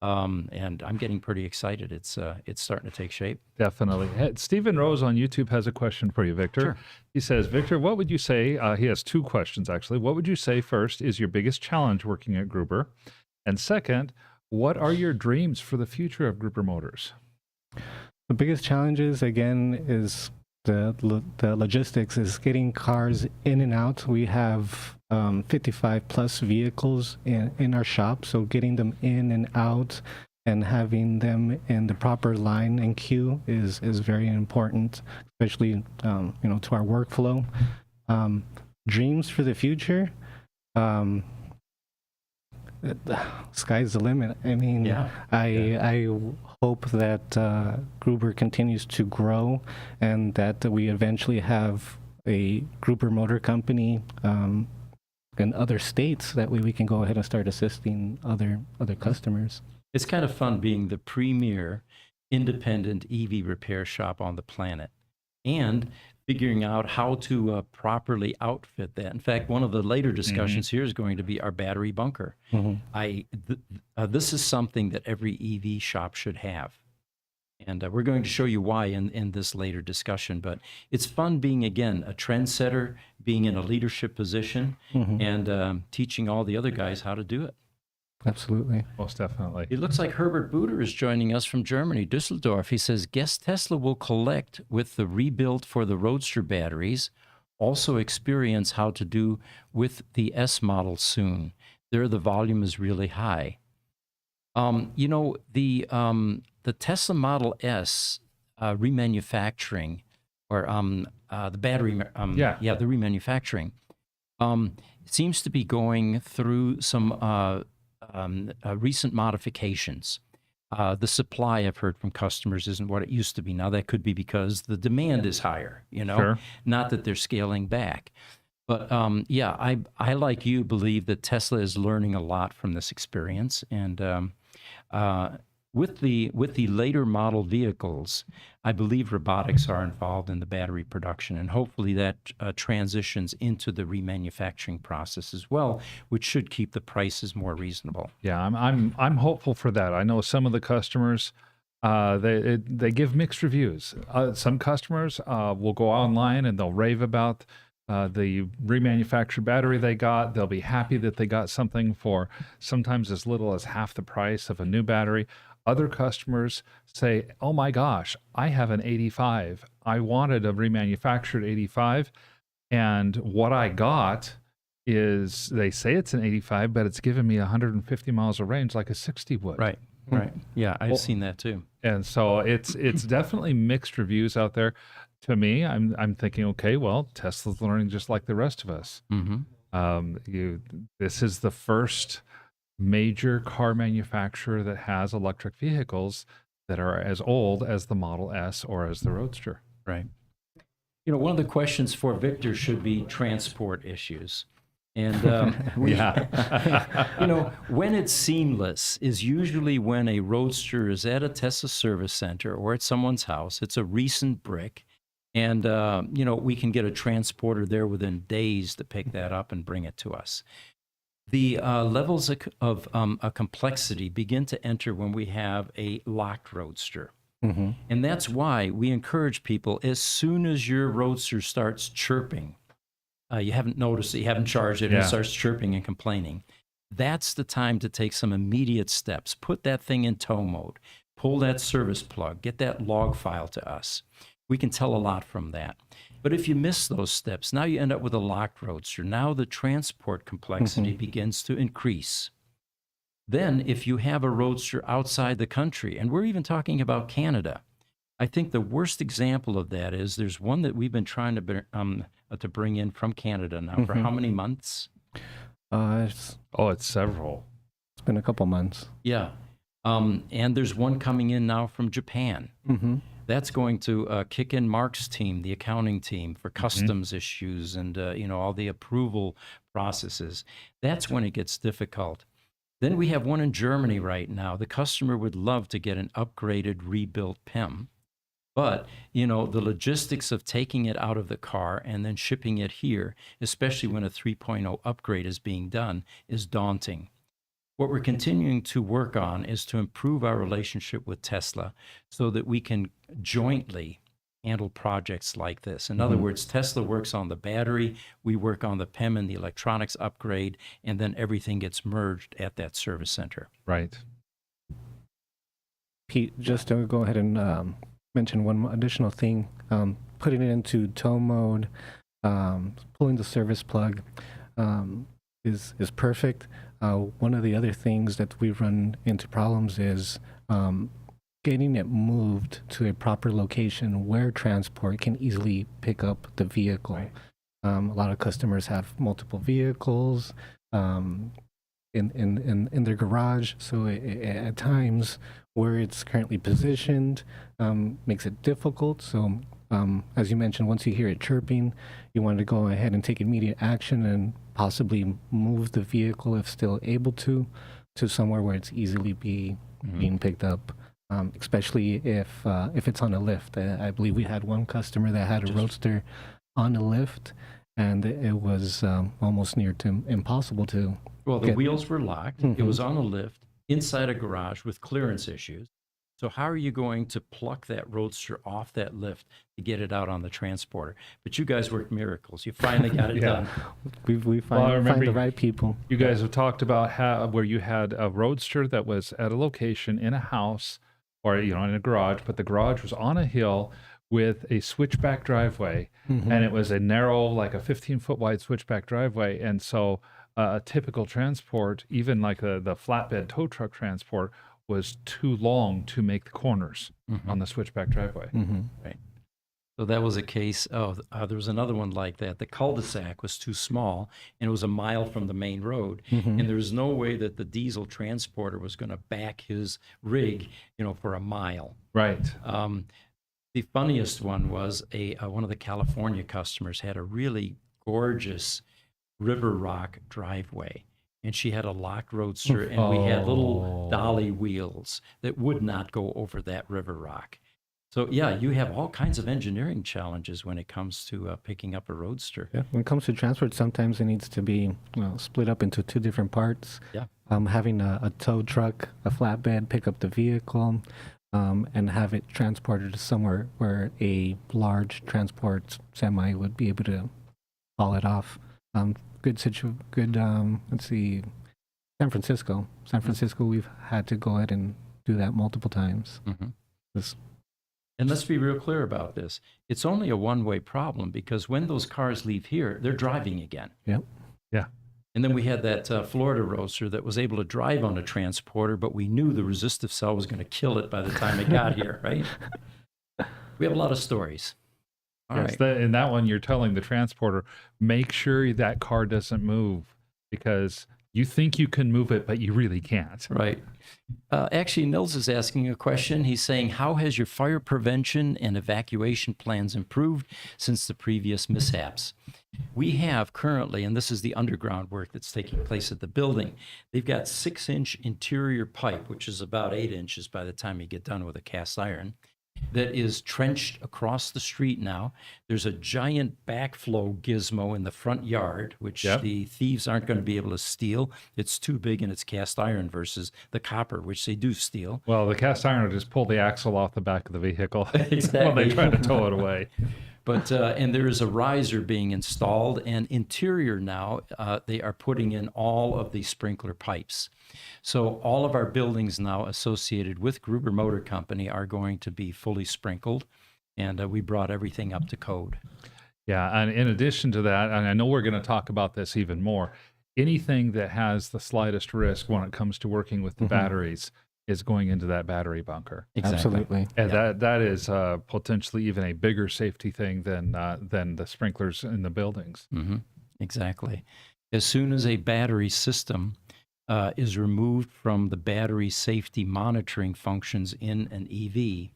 And I'm getting pretty excited. It's starting to take shape. Definitely. Stephen Rose on YouTube has a question for you, Victor. Sure. He says, Victor, what would you say? He has 2 questions, actually. What would you say, first, is your biggest challenge working at Gruber? And second, what are your dreams for the future of Gruber Motors? The biggest challenges, again, is the logistics, is getting cars in and out. We have 55 plus vehicles in our shop, so getting them in and out and having them in the proper line and queue is very important, especially to our workflow. Dreams for the future. The sky's the limit. I mean, I hope that Gruber continues to grow, and that we eventually have a Gruber Motor Company in other states. That way, we can go ahead and start assisting other customers. It's kind of fun being the premier independent EV repair shop on the planet, and figuring out how to properly outfit that. In fact, one of the later discussions here is going to be our battery bunker. This is something that every EV shop should have. And we're going to show you why in this later discussion. But it's fun being, again, a trendsetter, being in a leadership position, and teaching all the other guys how to do it. Absolutely. Most definitely. It looks like Herbert Buder is joining us from Germany, Düsseldorf. He says, guess Tesla will collect with the rebuild for the Roadster batteries, also experience how to do with the S model soon. There, the volume is really high. The Tesla Model S remanufacturing, or the battery, the remanufacturing, seems to be going through some recent modifications. The supply, I've heard from customers, isn't what it used to be. Now, that could be because the demand is higher, not that they're scaling back. But I, like you, believe that Tesla is learning a lot from this experience. And with the later model vehicles, I believe robotics are involved in the battery production, and hopefully that transitions into the remanufacturing process as well, which should keep the prices more reasonable. Yeah, I'm hopeful for that. I know some of the customers they give mixed reviews. Some customers will go online and they'll rave about the remanufactured battery they got. They'll be happy that they got something for sometimes as little as half the price of a new battery. Other customers say, oh my gosh, I have an 85. I wanted a remanufactured 85. And what I got is, they say it's an 85, but it's giving me 150 miles of range like a 60 would. Right. Yeah, I've seen that too. And so it's definitely mixed reviews out there. To me, I'm thinking, okay, well, Tesla's learning just like the rest of us. This is the first major car manufacturer that has electric vehicles that are as old as the Model S or as the Roadster. Right. One of the questions for Victor should be transport issues. And when it's seamless is usually when a Roadster is at a Tesla service center or at someone's house. It's a recent brick. And, we can get a transporter there within days to pick that up and bring it to us. The levels of complexity begin to enter when we have a locked Roadster. And that's why we encourage people, as soon as your Roadster starts chirping, you haven't noticed it, you haven't charged it, and it starts chirping and complaining, that's the time to take some immediate steps. Put that thing in tow mode, pull that service plug, get that log file to us. We can tell a lot from that. But if you miss those steps, now you end up with a locked Roadster. Now the transport complexity begins to increase. Then if you have a Roadster outside the country, and we're even talking about Canada, I think the worst example of that is there's one that we've been trying to bring in from Canada now for how many months? It's several. It's been a couple months. Yeah. And there's one coming in now from Japan. That's going to kick in Mark's team, the accounting team, for customs issues and all the approval processes. That's when it gets difficult. Then we have one in Germany right now. The customer would love to get an upgraded, rebuilt PEM. But, the logistics of taking it out of the car and then shipping it here, especially when a 3.0 upgrade is being done, is daunting. What we're continuing to work on is to improve our relationship with Tesla so that we can jointly handle projects like this. In other words, Tesla works on the battery, we work on the PEM and the electronics upgrade, and then everything gets merged at that service center. Right. Pete, just to go ahead and mention one additional thing, putting it into tow mode, pulling the service plug, is perfect. One of the other things that we run into problems is getting it moved to a proper location where transport can easily pick up the vehicle. Right. A lot of customers have multiple vehicles in their garage, so at times where it's currently positioned makes it difficult. So as you mentioned, once you hear it chirping, you want to go ahead and take immediate action and possibly move the vehicle, if still able to somewhere where it's easily being picked up. Especially if it's on a lift. I believe we had one customer that had a Roadster on a lift, and it was almost near to impossible to. Well, the wheels were locked. It Mhm. was on a lift inside a garage with clearance issues. So how are you going to pluck that Roadster off that lift to get it out on the transporter? But you guys worked miracles. You finally got it Yeah. done. We I find remember the right people. You guys have talked about how where you had a Roadster that was at a location in a house or in a garage, but the garage was on a hill with a switchback driveway, Mhm. and it was a narrow, like a 15-foot wide switchback driveway, and so a typical transport, even like the flatbed tow truck transport, was too long to make the corners on the switchback driveway. Right. So that was a case of, there was another one like that. The cul-de-sac was too small, and it was a mile from the main road. And there was no way that the diesel transporter was going to back his rig, for a mile. Right. The funniest one was one of the California customers had a really gorgeous river rock driveway, and she had a locked Roadster, and we had little dolly wheels that would not go over that river rock. So yeah, you have all kinds of engineering challenges when it comes to picking up a Roadster. Yeah. When it comes to transport, sometimes it needs to be split up into two different parts. Yeah. Having a tow truck, a flatbed, pick up the vehicle, and have it transported to somewhere where a large transport semi would be able to haul it off. Let's see, San Francisco. San Francisco, we've had to go ahead and do that multiple times. This- And let's be real clear about this. It's only a one-way problem, because when those cars leave here, they're driving again. Yep. Yeah. And then we had that Florida Roadster that was able to drive on a transporter, but we knew the resistive cell was going to kill it by the time it got here, right? We have a lot of stories. All Yes, right. in that one, you're telling the transporter, make sure that car doesn't move, because you think you can move it, but you really can't. Right. Actually, Nils is asking a question. He's saying, how has your fire prevention and evacuation plans improved since the previous mishaps? We have currently, and this is the underground work that's taking place at the building, they've got 6-inch interior pipe, which is about 8 inches by the time you get done with a cast iron, that is trenched across the street now. There's a giant backflow gizmo in the front yard, which the thieves aren't going to be able to steal. It's too big and it's cast iron versus the copper, which they do steal. Well, the cast iron will just pull the axle off the back of the vehicle Exactly. when they try to tow it away. But and there is a riser being installed, and interior now they are putting in all of the sprinkler pipes. So all of our buildings now associated with Gruber Motor Company are going to be fully sprinkled, and we brought everything up to code. Yeah, and in addition to that, and I know we're going to talk about this even more, anything that has the slightest risk when it comes to working with the batteries is going into that battery bunker. Exactly. Absolutely. And that is potentially even a bigger safety thing than the sprinklers in the buildings. Exactly. As soon as a battery system is removed from the battery safety monitoring functions in an EV,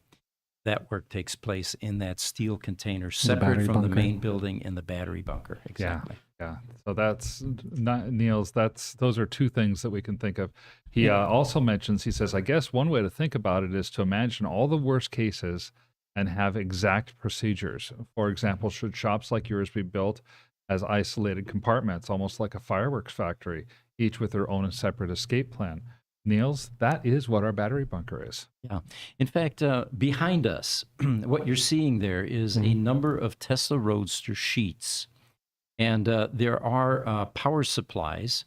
that work takes place in that steel container separate battery from the bunker. main building in the battery bunker. Exactly. Yeah. So that's not Niels. Those are two things that we can think of. He also mentions, he says, I guess one way to think about it is to imagine all the worst cases and have exact procedures. For example, should shops like yours be built as isolated compartments, almost like a fireworks factory, each with their own separate escape plan? Niels, that is what our battery bunker is. Yeah. In fact, behind us, what you're seeing there is a number of Tesla Roadster sheets. And there are power supplies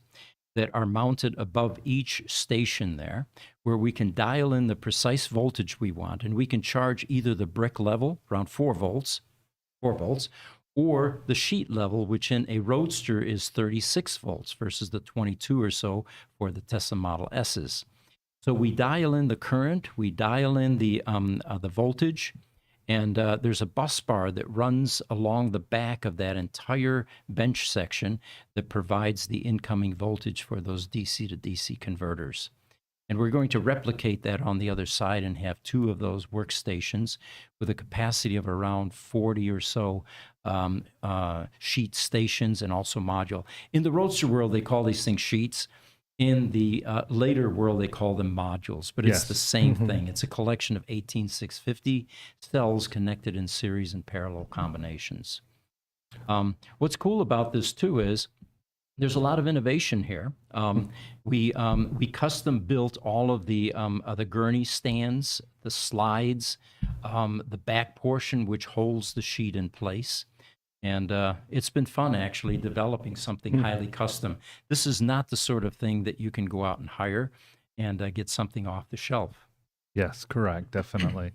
that are mounted above each station there, where we can dial in the precise voltage we want, and we can charge either the brick level, around 4 volts, or the sheet level, which in a Roadster is 36 volts versus the 22 or so for the Tesla Model S's. So we dial in the current, we dial in the voltage, and there's a bus bar that runs along the back of that entire bench section that provides the incoming voltage for those DC to DC converters. And we're going to replicate that on the other side and have two of those workstations with a capacity of around 40 or so sheet stations and also module. In the Roadster world, they call these things sheets. In the later world, they call them modules, but it's Yes. the same thing. It's a collection of 18650 cells connected in series and parallel combinations. What's cool about this, too, is there's a lot of innovation here. We custom built all of the gurney stands, the slides, the back portion which holds the sheet in place. And it's been fun, actually, developing something highly custom. This is not the sort of thing that you can go out and hire and get something off the shelf. Yes, correct, definitely.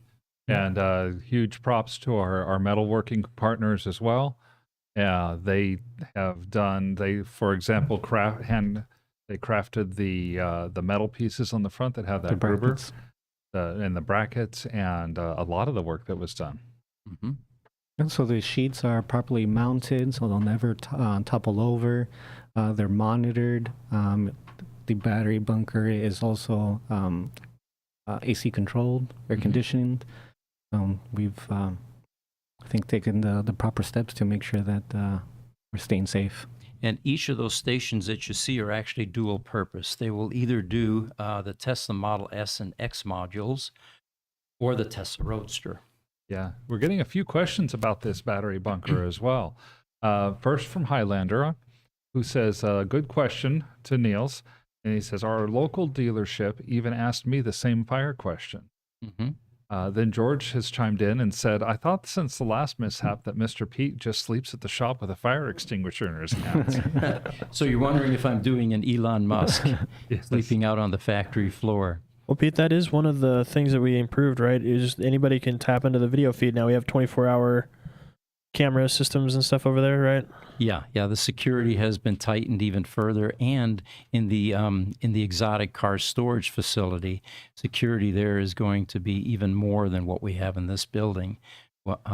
And huge props to our metalworking partners as well. They have done, for example, they crafted the metal pieces on the front that have that The groover brackets. and the brackets, and a lot of the work that was done. Mm-hmm. And so the sheets are properly mounted, so they'll never topple over. They're monitored. The battery bunker is also AC controlled, air conditioned. We've, I think, taken the proper steps to make sure that we're staying safe. And each of those stations that you see are actually dual purpose. They will either do the Tesla Model S and X modules or the Tesla Roadster. Yeah, we're getting a few questions about this battery bunker as well. First from Highlander, who says, good question to Niels. And he says, our local dealership even asked me the same fire question. Then George has chimed in and said, I thought since the last mishap that Mr. Pete just sleeps at the shop with a fire extinguisher in his hands. So you're wondering if I'm doing an Elon Musk, Yes. sleeping out on the factory floor. Well, Pete, that is one of the things that we improved, right? Is anybody can tap into the video feed now. We have 24-hour camera systems and stuff over there, right? Yeah. The security has been tightened even further, and in the exotic car storage facility, security there is going to be even more than what we have in this building,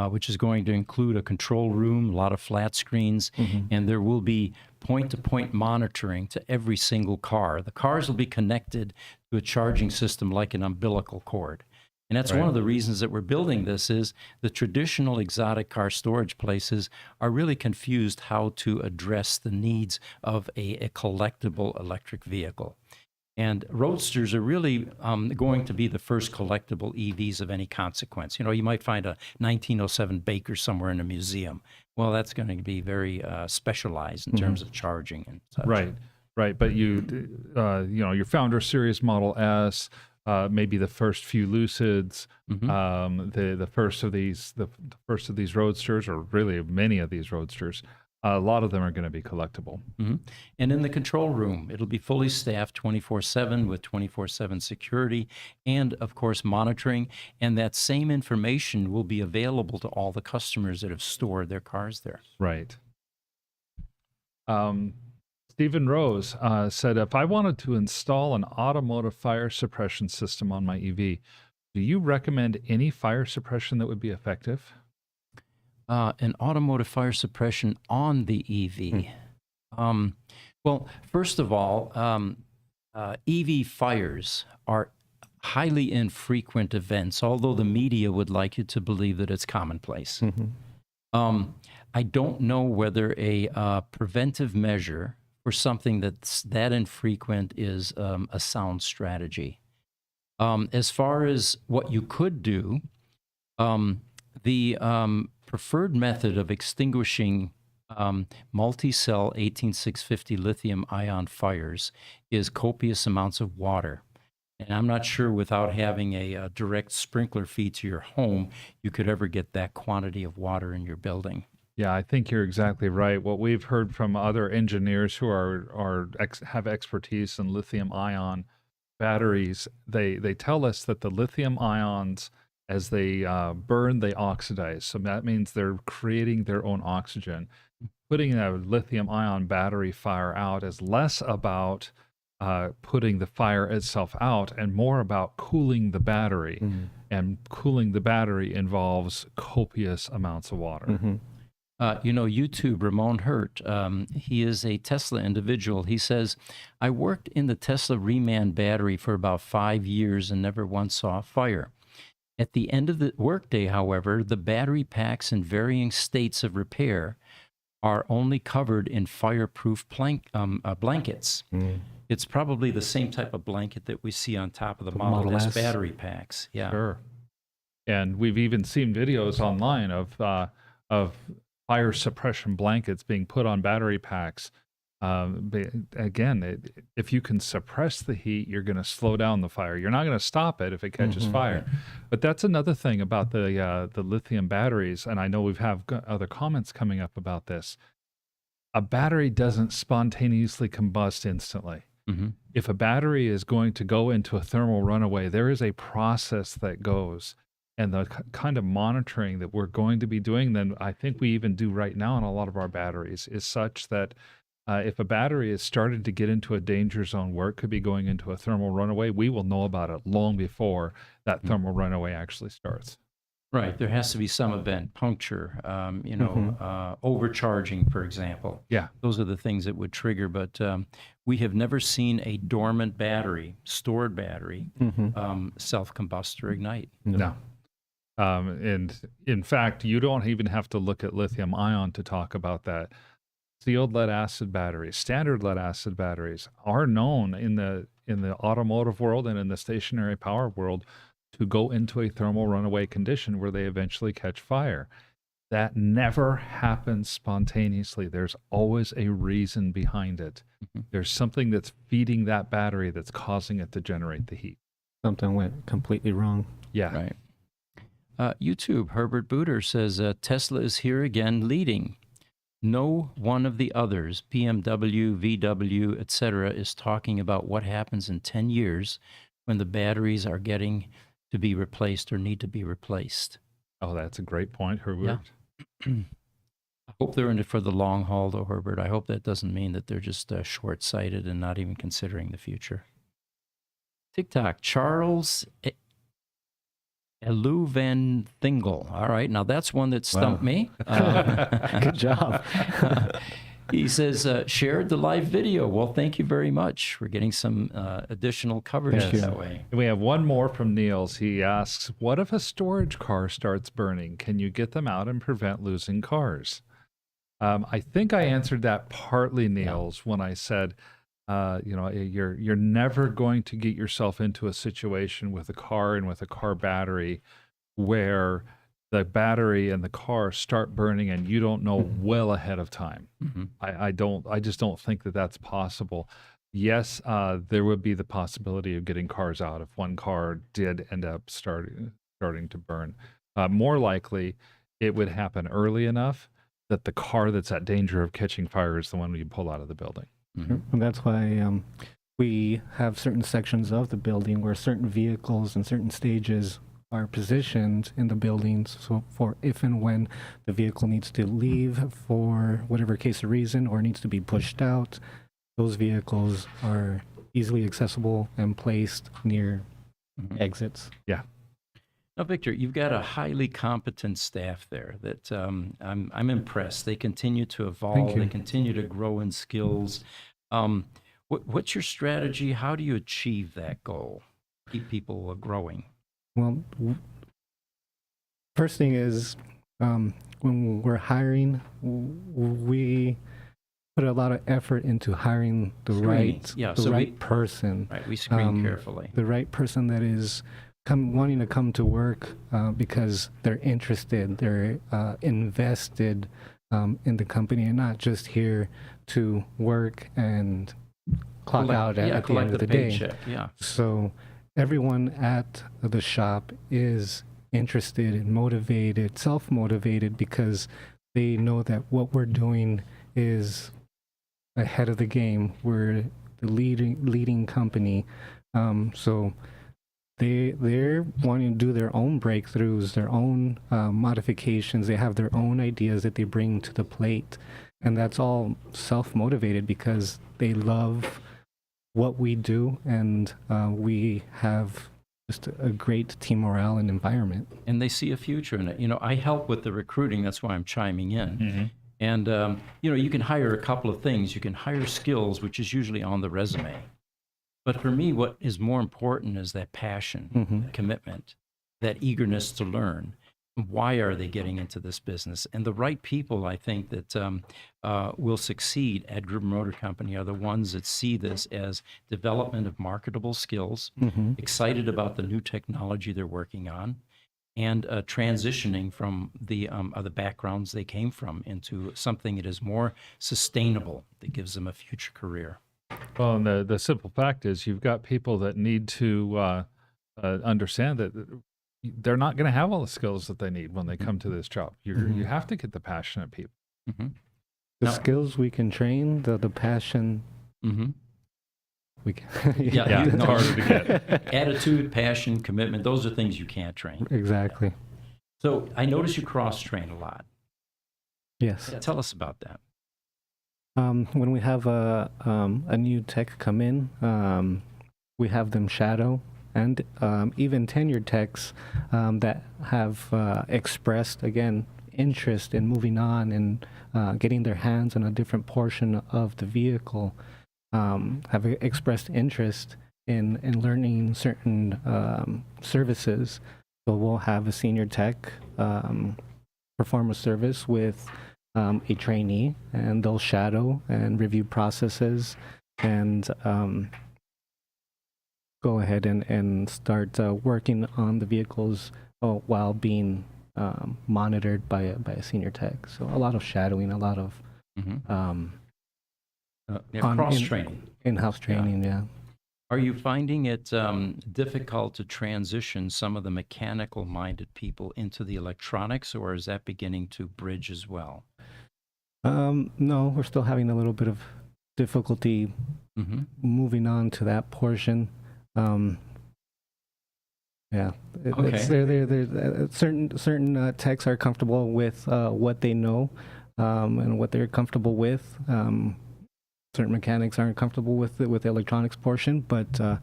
which is going to include a control room, a lot of flat screens, and there will be point-to-point monitoring to every single car. The cars will be connected to a charging system like an umbilical cord. And that's one of the reasons that we're building this is the traditional exotic car storage places are really confused how to address the needs of a collectible electric vehicle. And Roadsters are really going to be the first collectible EVs of any consequence. You know, you might find a 1907 Baker somewhere in a museum. Well, that's going to be very specialized in terms of charging and such. Right. But your Founder Series Model S, maybe the first few Lucids, the first of these Roadsters, or really many of these Roadsters. A lot of them are going to be collectible. And in the control room, it'll be fully staffed 24/7 with 24/7 security and, of course, monitoring. And that same information will be available to all the customers that have stored their cars there. Right. Stephen Rose said, if I wanted to install an automotive fire suppression system on my EV, do you recommend any fire suppression that would be effective? An automotive fire suppression on the EV. Well, first of all, EV fires are highly infrequent events, although the media would like you to believe that it's commonplace. I don't know whether a preventive measure for something that's that infrequent is a sound strategy. As far as what you could do, the preferred method of extinguishing multi-cell 18650 lithium-ion fires is copious amounts of water. And I'm not sure without having a direct sprinkler feed to your home, you could ever get that quantity of water in your building. Yeah, I think you're exactly right. What we've heard from other engineers who have expertise in lithium-ion batteries, they tell us that the lithium ions As they burn, they oxidize. So that means they're creating their own oxygen. Putting a lithium ion battery fire out is less about putting the fire itself out and more about cooling the battery. And cooling the battery involves copious amounts of water. YouTube, Ramon Hurt, he is a Tesla individual. He says, I worked in the Tesla reman battery for about 5 years and never once saw a fire. At the end of the workday, however, the battery packs in varying states of repair are only covered in fireproof blankets. It's probably the same type of blanket that we see on top of the Model S battery packs. Yeah. Sure. And we've even seen videos online of fire suppression blankets being put on battery packs. But again, if you can suppress the heat, you're going to slow down the fire. You're not going to stop it if it catches fire. But that's another thing about the lithium batteries, and I know we've have other comments coming up about this. A battery doesn't spontaneously combust instantly. If a battery is going to go into a thermal runaway, there is a process that goes. And the kind of monitoring that we're going to be doing, then I think we even do right now on a lot of our batteries, is such that if a battery is started to get into a danger zone where it could be going into a thermal runaway, we will know about it long before that thermal runaway actually starts. Right. There has to be some event, puncture, overcharging, for example. Yeah. Those are the things that would trigger. But we have never seen a dormant battery, stored battery, self-combust or ignite. No. And in fact, you don't even have to look at lithium ion to talk about that. Sealed lead acid batteries, standard lead acid batteries are known in the automotive world and in the stationary power world to go into a thermal runaway condition where they eventually catch fire. That never happens spontaneously. There's always a reason behind it. There's something that's feeding that battery that's causing it to generate the heat. Something went completely wrong. Yeah. Right. YouTube, Herbert Booter says, Tesla is here again leading. No one of the others, BMW, VW, etc., is talking about what happens in 10 years when the batteries are getting to be replaced or need to be replaced. Oh, that's a great point, Herbert. Yeah. I hope they're in it for the long haul, though, Herbert. I hope that doesn't mean that they're just short-sighted and not even considering the future. TikTok, Charles Elu Van Thingle. All right, now that's one that stumped me. Good job. He says, shared the live video. Well, thank you very much. We're getting some additional coverage that way. We have one more from Niels. He asks, what if a storage car starts burning? Can you get them out and prevent losing cars? I think I answered that partly, Niels, when I said, you're never going to get yourself into a situation with a car and with a car battery where the battery and the car start burning and you don't know well ahead of time. I just don't think that that's possible. Yes, there would be the possibility of getting cars out if one car did end up starting to burn. More likely, it would happen early enough that the car that's at danger of catching fire is the one you pull out of the building. And that's why we have certain sections of the building where certain vehicles and certain stages are positioned in the buildings. So for if and when the vehicle needs to leave for whatever case of reason or needs to be pushed out, those vehicles are easily accessible and placed near exits. Yeah. Now, Victor, you've got a highly competent staff there that I'm impressed. They continue to evolve. They continue to grow in skills. What's your strategy? How do you achieve that goal? Keep people growing. Well, first thing is when we're hiring, we put a lot of effort into hiring the right person. Right, we screen carefully. The right person that is wanting to come to work because they're interested, they're invested in the company and not just here to work and clock out at the end of the day. Yeah. So everyone at the shop is interested and motivated, self-motivated, because they know that what we're doing is ahead of the game. We're the leading company. So they're wanting to do their own breakthroughs, their own modifications. They have their own ideas that they bring to the plate, and that's all self-motivated because they love what we do, and we have just a great team morale and environment. And they see a future in it. I help with the recruiting. That's why I'm chiming in. And, you can hire a couple of things. You can hire skills, which is usually on the resume. But for me, what is more important is that passion, that commitment, that eagerness to learn. Why are they getting into this business? And the right people, I think, that will succeed at Gruber Motor Company are the ones that see this as development of marketable skills, excited about the new technology they're working on, and transitioning from the other backgrounds they came from into something that is more sustainable, that gives them a future career. Well, and the simple fact is you've got people that need to understand that they're not going to have all the skills that they need when they come to this job. You have to get the passionate people. The skills we can train, the passion, we can. It's harder to get. Attitude, passion, commitment, those are things you can't train. Exactly. So I notice you cross-train a lot. Yes. Tell us about that. When we have a new tech come in, we have them shadow, and even tenured techs that have expressed, again, interest in moving on and getting their hands on a different portion of the vehicle, have expressed interest in learning certain services. So we'll have a senior tech perform a service with a trainee, and they'll shadow and review processes and go ahead and start working on the vehicles while being monitored by a senior tech. So a lot of shadowing, a lot of cross-training. In-house training, yeah. Are you finding it difficult to transition some of the mechanical-minded people into the electronics, or is that beginning to bridge as well? No, we're still having a little bit of difficulty moving on to that portion. Yeah, certain techs are comfortable with what they know and what they're comfortable with. Certain mechanics aren't comfortable with the electronics portion, but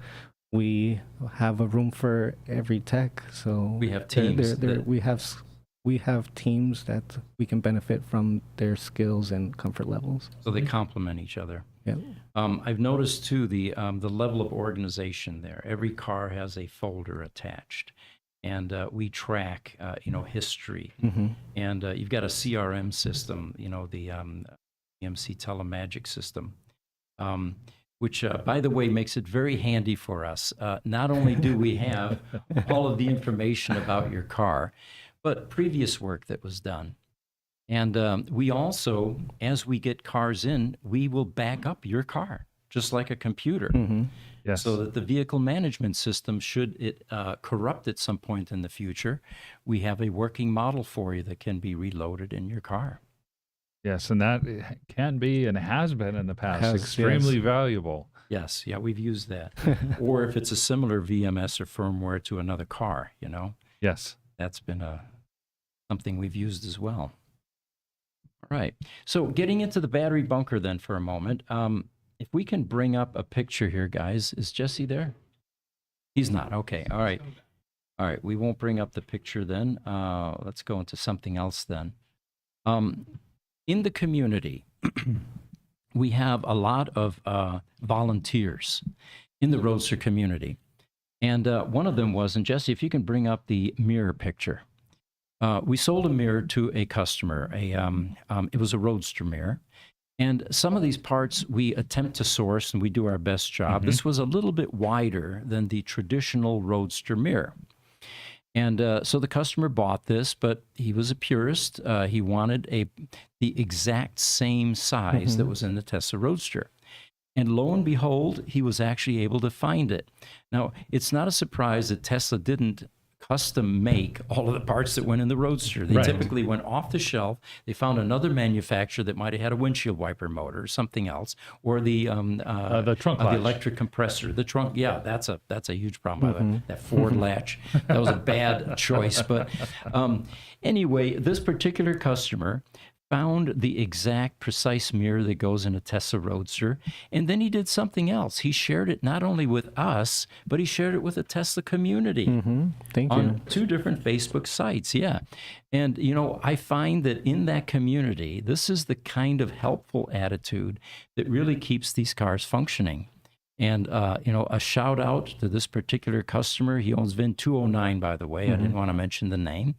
we have a room for every tech. So we have teams. We have teams that we can benefit from their skills and comfort levels. So they complement each other. Yeah. I've noticed too the level of organization there. Every car has a folder attached, and we track history. And you've got a CRM system, the EMC Telemagic system, which by the way makes it very handy for us. Not only do we have all of the information about your car, but previous work that was done. And we also, as we get cars in, we will back up your car, just like a computer. Yes. So that the vehicle management system, should it corrupt at some point in the future, we have a working model for you that can be reloaded in your car. Yes, and that can be and has been in the past extremely valuable. Yes, yeah, we've used that. Or if it's a similar VMS or firmware to another car, Yes. That's been something we've used as well. All right. So getting into the battery bunker then for a moment, if we can bring up a picture here, guys. Is Jesse there? He's not. Okay. All right. All right. We won't bring up the picture then. Let's go into something else then. In the community, we have a lot of volunteers in the Roadster community. And one of them was, and Jesse, if you can bring up the mirror picture. We sold a mirror to a customer. It was a Roadster mirror. And some of these parts we attempt to source, and we do our best job. This was a little bit wider than the traditional Roadster mirror. And so the customer bought this, but he was a purist. He wanted the exact same size that was in the Tesla Roadster. And lo and behold, he was actually able to find it. Now, it's not a surprise that Tesla didn't custom make all of the parts that went in the Roadster. They Right. typically went off the shelf. They found another manufacturer that might have had a windshield wiper motor or something else, or the trunk the latch. electric compressor. The trunk, yeah, that's a huge problem. By the way. That Ford latch, that was a bad choice. But anyway, this particular customer found the exact precise mirror that goes in a Tesla Roadster, and then he did something else. He shared it not only with us, but he shared it with the Tesla community Thank on you. 2 different Facebook sites. Yeah. And, you know, I find that in that community, this is the kind of helpful attitude that really keeps these cars functioning. And, you know, a shout out to this particular customer. He owns VIN 209, by the way. I didn't want to mention the name.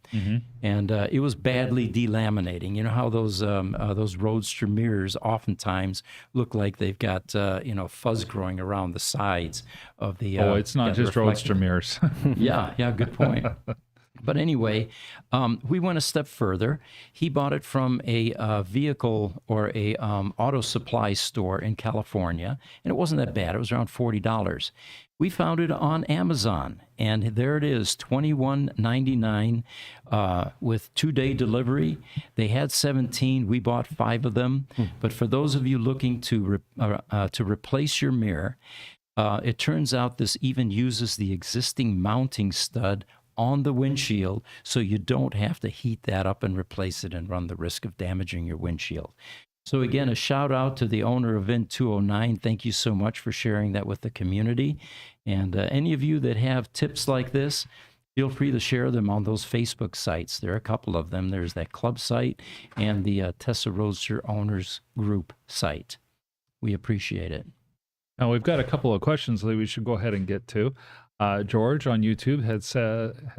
And it was badly delaminating. You know how those Roadster mirrors oftentimes look like they've got, you know, fuzz growing around the sides of the. It's not the just Roadster mirrors. Yeah, good point. But anyway, we went a step further. He bought it from a vehicle or a auto supply store in California, and it wasn't that bad. It was around $40. We found it on Amazon, and there it is, $21.99 with 2-day delivery. They had 17. We bought 5 of them. But for those of you looking to replace your mirror, it turns out this even uses the existing mounting stud on the windshield, so you don't have to heat that up and replace it and run the risk of damaging your windshield. So again, a shout out to the owner of VIN 209. Thank you so much for sharing that with the community. And any of you that have tips like this, feel free to share them on those Facebook sites. There are a couple of them. There's that club site and the Tesla Roadster Owners Group site. We appreciate it. Now, we've got a couple of questions that we should go ahead and get to. George on YouTube has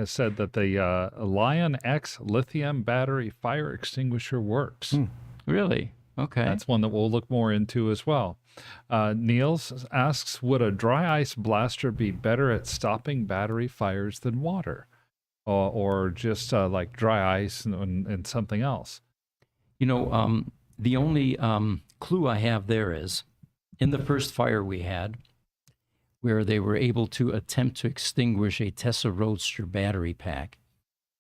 said that the Lion X lithium battery fire extinguisher works. Really? Okay. That's one that we'll look more into as well. Niels asks, would a dry ice blaster be better at stopping battery fires than water? Or just like dry ice and something else? You know, the only clue I have there is in the first fire we had, where they were able to attempt to extinguish a Tesla Roadster battery pack,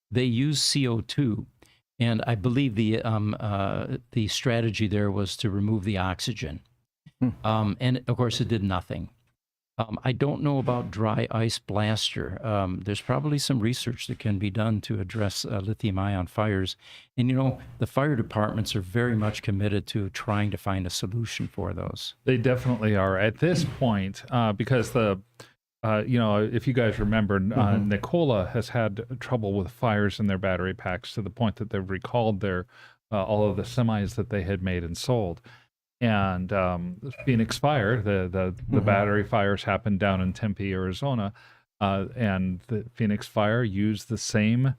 they used CO2, and I believe the strategy there was to remove the oxygen. And of course, it did nothing. I don't know about dry ice blaster. There's probably some research that can be done to address lithium-ion fires. And, you know, the fire departments are very much committed to trying to find a solution for those. They definitely are at this point, because you know, if you guys remember, Nikola has had trouble with fires in their battery packs to the point that they've recalled their all of the semis that they had made and sold. And Phoenix Fire, the battery fires happened down in Tempe, Arizona, and the Phoenix Fire used the same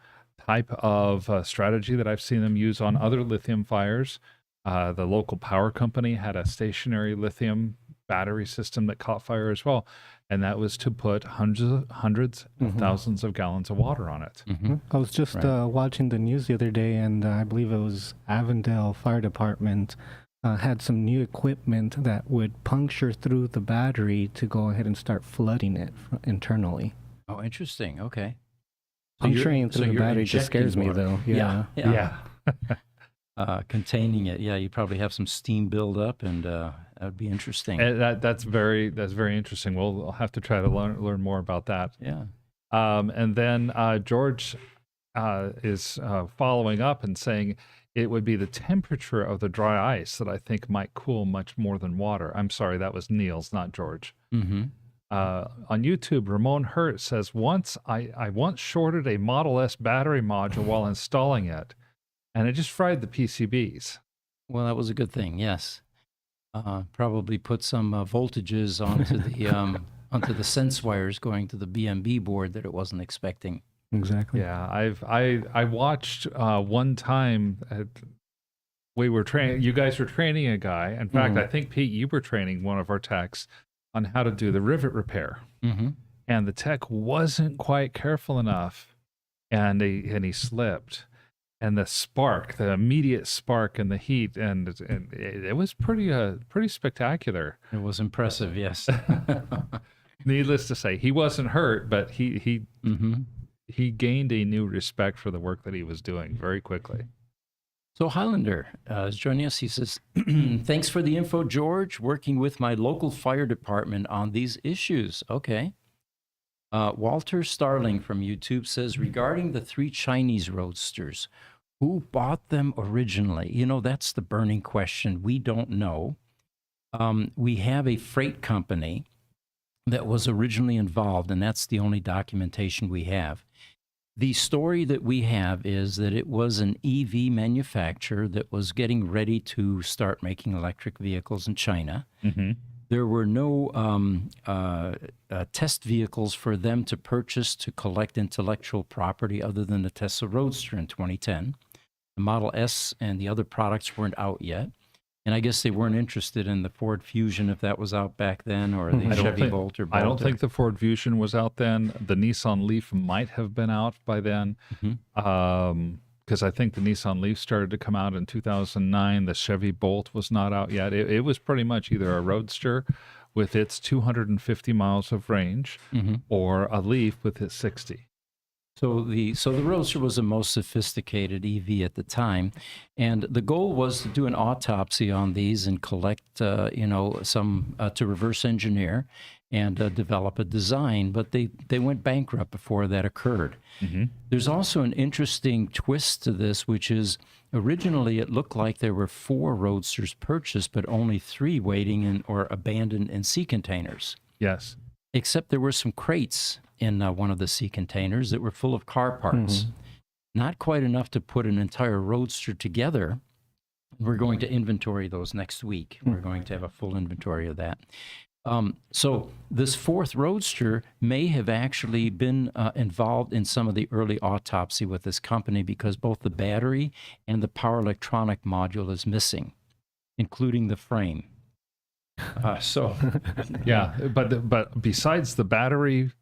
type of strategy that I've seen them use on other lithium fires. The local power company had a stationary lithium battery system that caught fire as well, and that was to put hundreds of thousands of gallons of water on it. I was just watching the news the other day, and I believe it was Avondale Fire Department had some new equipment that would puncture through the battery to go ahead and start flooding it internally. Oh, interesting. Okay. Puncturing through the you're battery just scares me, injecting though. Yeah. Containing it. Yeah, you probably have some steam build up, and that would be interesting. And that's very interesting. We'll have to try to learn more about that. Yeah. And then George is following up and saying it would be the temperature of the dry ice that I think might cool much more than water. I'm sorry, that was Niels, not George. On YouTube, Ramon Hurt says, I once shorted a Model S battery module while installing it, and it just fried the PCBs. Well, that was a good thing. Yes. Probably put some voltages onto the sense wires going to the BMB board that it wasn't expecting. Exactly. Yeah, I watched one time we were training. You guys were training a guy. In fact, I think Pete, you were training one of our techs on how to do the rivet repair, and the tech wasn't quite careful enough, and he slipped, and the immediate spark and the heat, and it was pretty spectacular. It was impressive. Yes. Needless to say, he wasn't hurt, but he he gained a new respect for the work that he was doing very quickly. So Highlander is joining us. He says, thanks for the info, George. Working with my local fire department on these issues. Okay. Walter Starling from YouTube says, regarding the 3 Chinese Roadsters, who bought them originally? You know, that's the burning question. We don't know. We have a freight company that was originally involved, and that's the only documentation we have. The story that we have is that it was an EV manufacturer that was getting ready to start making electric vehicles in China. Mm-hmm. There were no test vehicles for them to purchase to collect intellectual property other than the Tesla Roadster in 2010. The Model S and the other products weren't out yet. And I guess they weren't interested in the Ford Fusion if that was out back then, or the Chevy Bolt or Bolt. I don't think the Ford Fusion was out then. The Nissan Leaf might have been out by then, because I think the Nissan Leaf started to come out in 2009. The Chevy Bolt was not out yet. It was pretty much either a Roadster with its 250 miles of range or a Leaf with its 60. So the Roadster was the most sophisticated EV at the time, and the goal was to do an autopsy on these and collect, some to reverse engineer and develop a design. But they went bankrupt before that occurred. There's also an interesting twist to this, which is originally it looked like there were 4 Roadsters purchased, but only 3 waiting or abandoned in sea containers. Yes. Except there were some crates in one of the sea containers that were full of car parts. Not quite enough to put an entire Roadster together. We're going to inventory those next week. We're going to have a full inventory of that. So this 4th Roadster may have actually been involved in some of the early autopsy with this company, because both the battery and the power electronic module is missing, including the frame. Yeah, but besides the battery,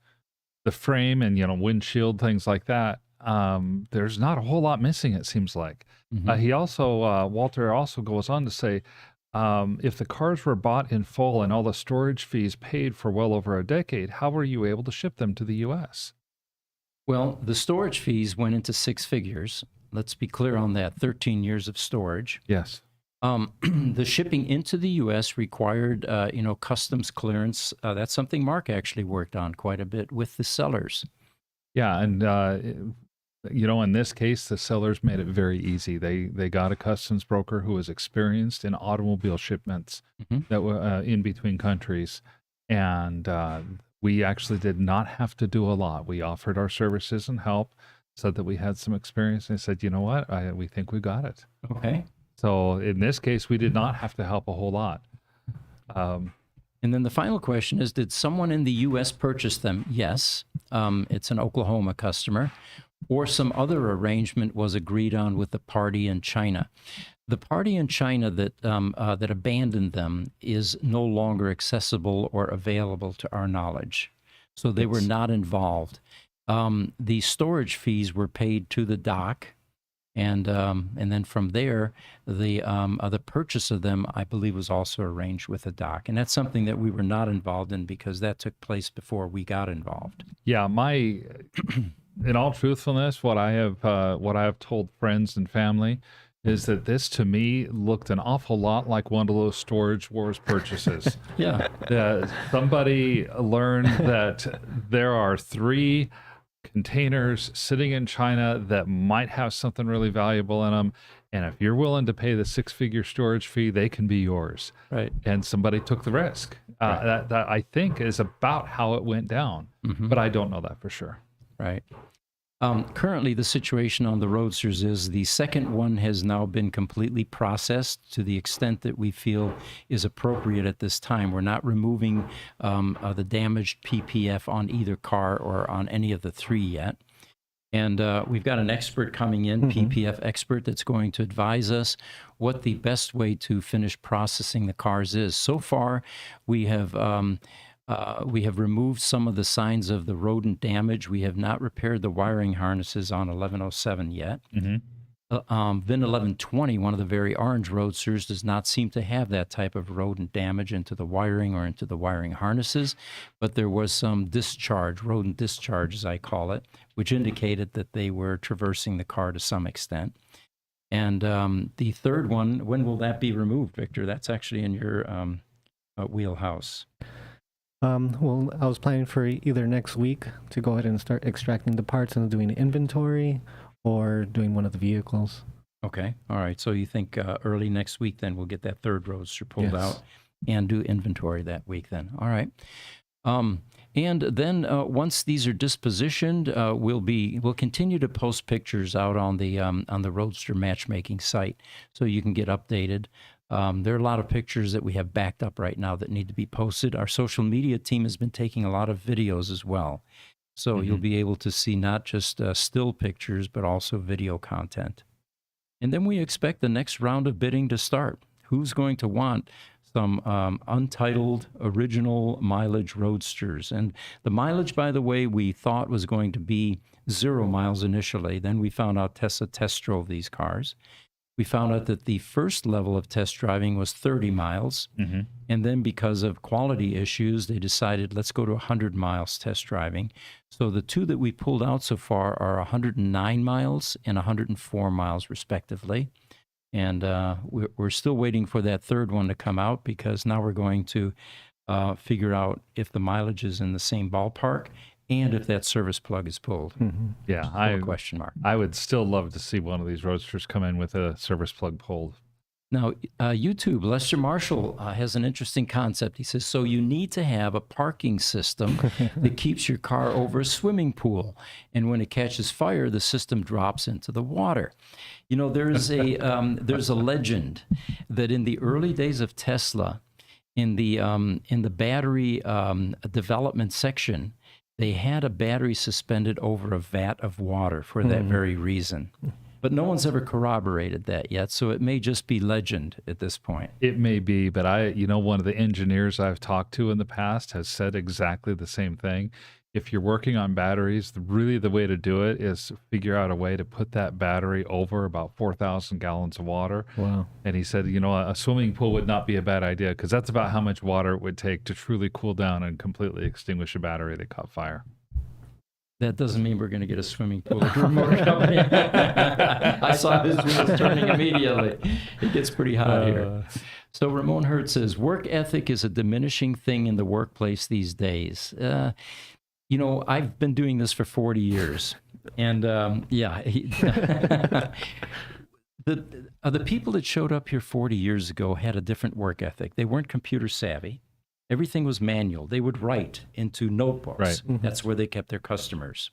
the frame, and windshield, things like that, there's not a whole lot missing, it seems like. He also Walter also goes on to say, if the cars were bought in full and all the storage fees paid for well over a decade, how were you able to ship them to the U.S.? Well, the storage fees went into 6 figures. Let's be clear on that. 13 years of storage. Yes. The shipping into the U.S. required, customs clearance. That's something Mark actually worked on quite a bit with the sellers. Yeah, and in this case, the sellers made it very easy. They got a customs broker who was experienced in automobile shipments that were in between countries, and we actually did not have to do a lot. We offered our services and help, said that we had some experience, and they said, you know what, we think we got it. Okay. So in this case, we did not have to help a whole lot. And then the final question is, did someone in the U.S. purchase them? Yes. It's an Oklahoma customer. Or some other arrangement was agreed on with the party in China. The party in China that abandoned them is no longer accessible or available to our knowledge. So they were not involved. The storage fees were paid to the dock. And then from there, the purchase of them, I believe, was also arranged with the dock. And that's something that we were not involved in, because that took place before we got involved. Yeah, in all truthfulness, what I have told friends and family is that this, to me, looked an awful lot like one of those Storage Wars purchases. Yeah. Somebody learned that there are 3 containers sitting in China that might have something really valuable in them, and if you're willing to pay the 6-figure storage fee, they can be yours. Right. And somebody took the risk. That I think is about how it went down, but I don't know that for sure. Right. Currently, the situation on the Roadsters is the second one has now been completely processed to the extent that we feel is appropriate at this time. We're not removing the damaged PPF on either car or on any of the 3 yet. And we've got an expert coming in, PPF expert, that's going to advise us what the best way to finish processing the cars is. So far, we have removed some of the signs of the rodent damage. We have not repaired the wiring harnesses on 1107 yet. VIN 1120, one of the very orange Roadsters, does not seem to have that type of rodent damage into the wiring or into the wiring harnesses, but there was some discharge, rodent discharge, as I call it, which indicated that they were traversing the car to some extent. And the third one, when will that be removed, Victor? That's actually in your wheelhouse. Well, I was planning for either next week to go ahead and start extracting the parts and doing inventory, or doing one of the vehicles. Okay. All right. So you think early next week, then we'll get that third Roadster pulled Yes. out and do inventory that week then. All right. And then once these are dispositioned, we'll continue to post pictures out on the Roadster matchmaking site so you can get updated. There are a lot of pictures that we have backed up right now that need to be posted. Our social media team has been taking a lot of videos as well. So you'll be able to see not just still pictures, but also video content. And then we expect the next round of bidding to start. Who's going to want some untitled original mileage Roadsters? And the mileage, by the way, we thought was going to be 0 miles initially. Then we found out Tesla test drove these cars. We found out that the first level of test driving was 30 miles. And then because of quality issues, they decided, let's go to 100 miles test driving. So the two that we pulled out so far are 109 miles and 104 miles, respectively. And we're still waiting for that third one to come out, because now we're going to figure out if the mileage is in the same ballpark and if that service plug is pulled. Yeah, Still a question mark. I would still love to see one of these Roadsters come in with a service plug pulled. Now, YouTube, Lester Marshall has an interesting concept. He says, so you need to have a parking system that keeps your car over a swimming pool. And when it catches fire, the system drops into the water. You know, there's a legend that in the early days of Tesla, in the battery development section, they had a battery suspended over a vat of water for that very reason. But no one's ever corroborated that yet, so it may just be legend at this point. It may be, but one of the engineers I've talked to in the past has said exactly the same thing. If you're working on batteries, really the way to do it is figure out a way to put that battery over about 4,000 gallons of water. Wow. And he said, a swimming pool would not be a bad idea, because that's about how much water it would take to truly cool down and completely extinguish a battery that caught fire. That doesn't mean we're going to get a swimming pool at the remote company. I saw his wheels turning immediately. It gets pretty hot here. So Ramon Hurt says, work ethic is a diminishing thing in the workplace these days. I've been doing this for 40 years. And the people that showed up here 40 years ago had a different work ethic. They weren't computer savvy. Everything was manual. They would write into notebooks. Right. That's where they kept their customers.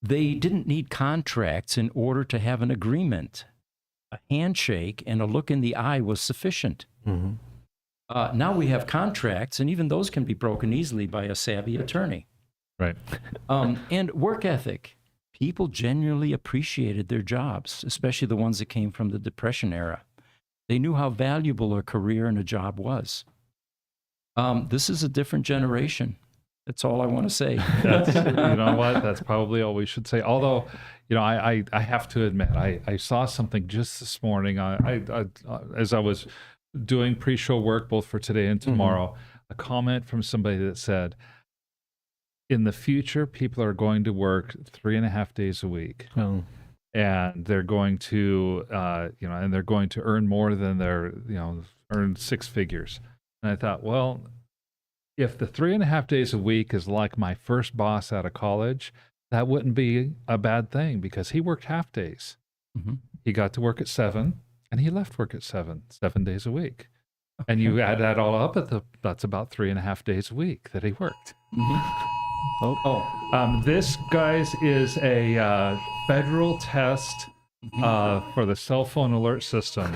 They didn't need contracts in order to have an agreement. A handshake and a look in the eye was sufficient. Now we have contracts, and even those can be broken easily by a savvy attorney. Right. And work ethic. People genuinely appreciated their jobs, especially the ones that came from the Depression era. They knew how valuable a career and a job was. This is a different generation. That's all I want to say. You know what? That's probably all we should say. Although, I have to admit, I saw something just this morning. As I was doing pre-show work both for today and tomorrow, a comment from somebody that said, in the future, people are going to work 3.5 days a week. Oh. And they're going to, and they're going to earn more than earn 6 figures. And I thought, well, if the 3.5 days a week is like my first boss out of college, that wouldn't be a bad thing, because he worked half days. He got to work at 7 and he left work at 7 days a week. And you add that all up, that's about 3.5 days a week that he worked. This, guys, is a federal test for the cell phone alert system.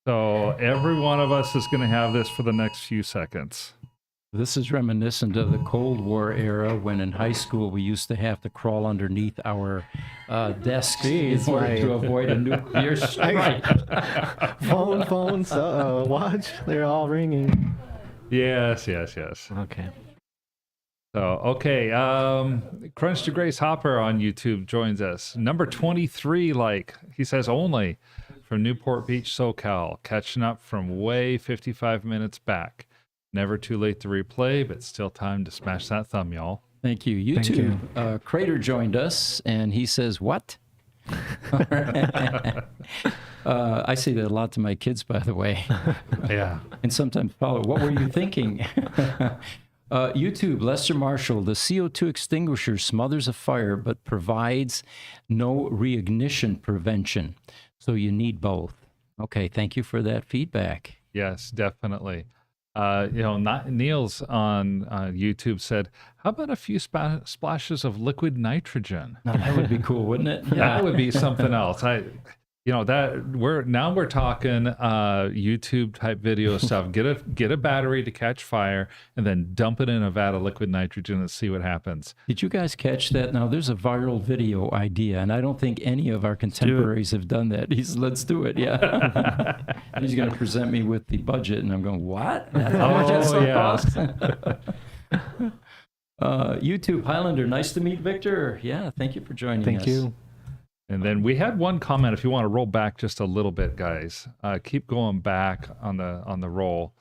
So every one of us is going to have this for the next few seconds. This is reminiscent of the Cold War era, when in high school we used to have to crawl underneath our desks in order to avoid a nuclear strike. Phones, watch, they're all ringing. Yes. Okay. So, okay. Crunch to Grace Hopper on YouTube joins us. Number 23, he says only from Newport Beach, SoCal, catching up from way 55 minutes back. Never too late to replay, but still time to smash that thumb, y'all. Thank you. YouTube. Crater joined us, and he says, what? I say that a lot to my kids, by the way. Yeah. And sometimes follow, what were you thinking? YouTube, Lester Marshall, the CO2 extinguisher smothers a fire but provides no reignition prevention. So you need both. Okay, thank you for that feedback. Yes, definitely. Niels on YouTube said, how about a few splashes of liquid nitrogen? Now, that would be cool, wouldn't it? That would be something else. We're talking YouTube type video stuff. Get a battery to catch fire and then dump it in a vat of liquid nitrogen and see what happens. Did you guys catch that? Now, there's a viral video idea, and I don't think any of our contemporaries have done that. Let's do it, yeah. And he's going to present me with the budget, and I'm going, what? That's how much that stuff costs? YouTube, Highlander, nice to meet Victor. Yeah, thank you for joining us. Thank you. And then we had one comment. If you want to roll back just a little bit, guys, keep going back on the roll.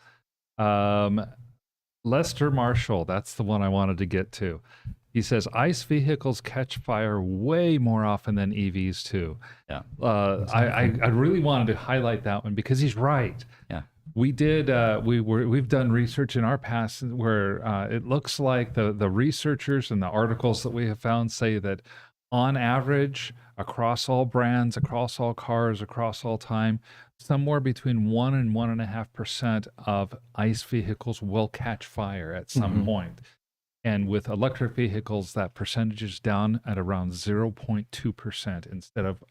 Lester Marshall, that's the one I wanted to get to. He says ICE vehicles catch fire way more often than EVs too. Yeah. I really wanted to highlight that one because he's right. Yeah. We did. We've done research in our past where it looks like the researchers and the articles that we have found say that on average, across all brands, across all cars, across all time, somewhere between 1 and 1.5% of ICE vehicles will catch fire at some point. And with electric vehicles, that percentage is down at around 0.2% instead of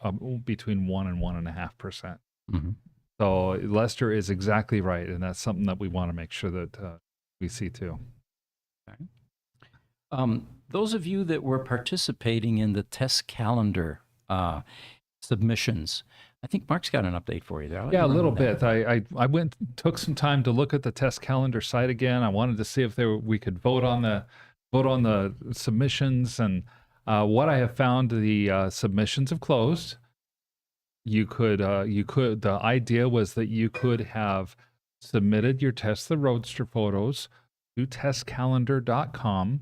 between 1 and 1.5%. So Lester is exactly right, and that's something that we want to make sure that we see too. Okay. Those of you that were participating in the test calendar submissions, I think Mark's got an update for you there. Yeah, a little bit. I took some time to look at the test calendar site again. I wanted to see if we could vote on the submissions, and what I have found, the submissions have closed. The idea was that you could have submitted your Tesla Roadster photos to testcalendar.com.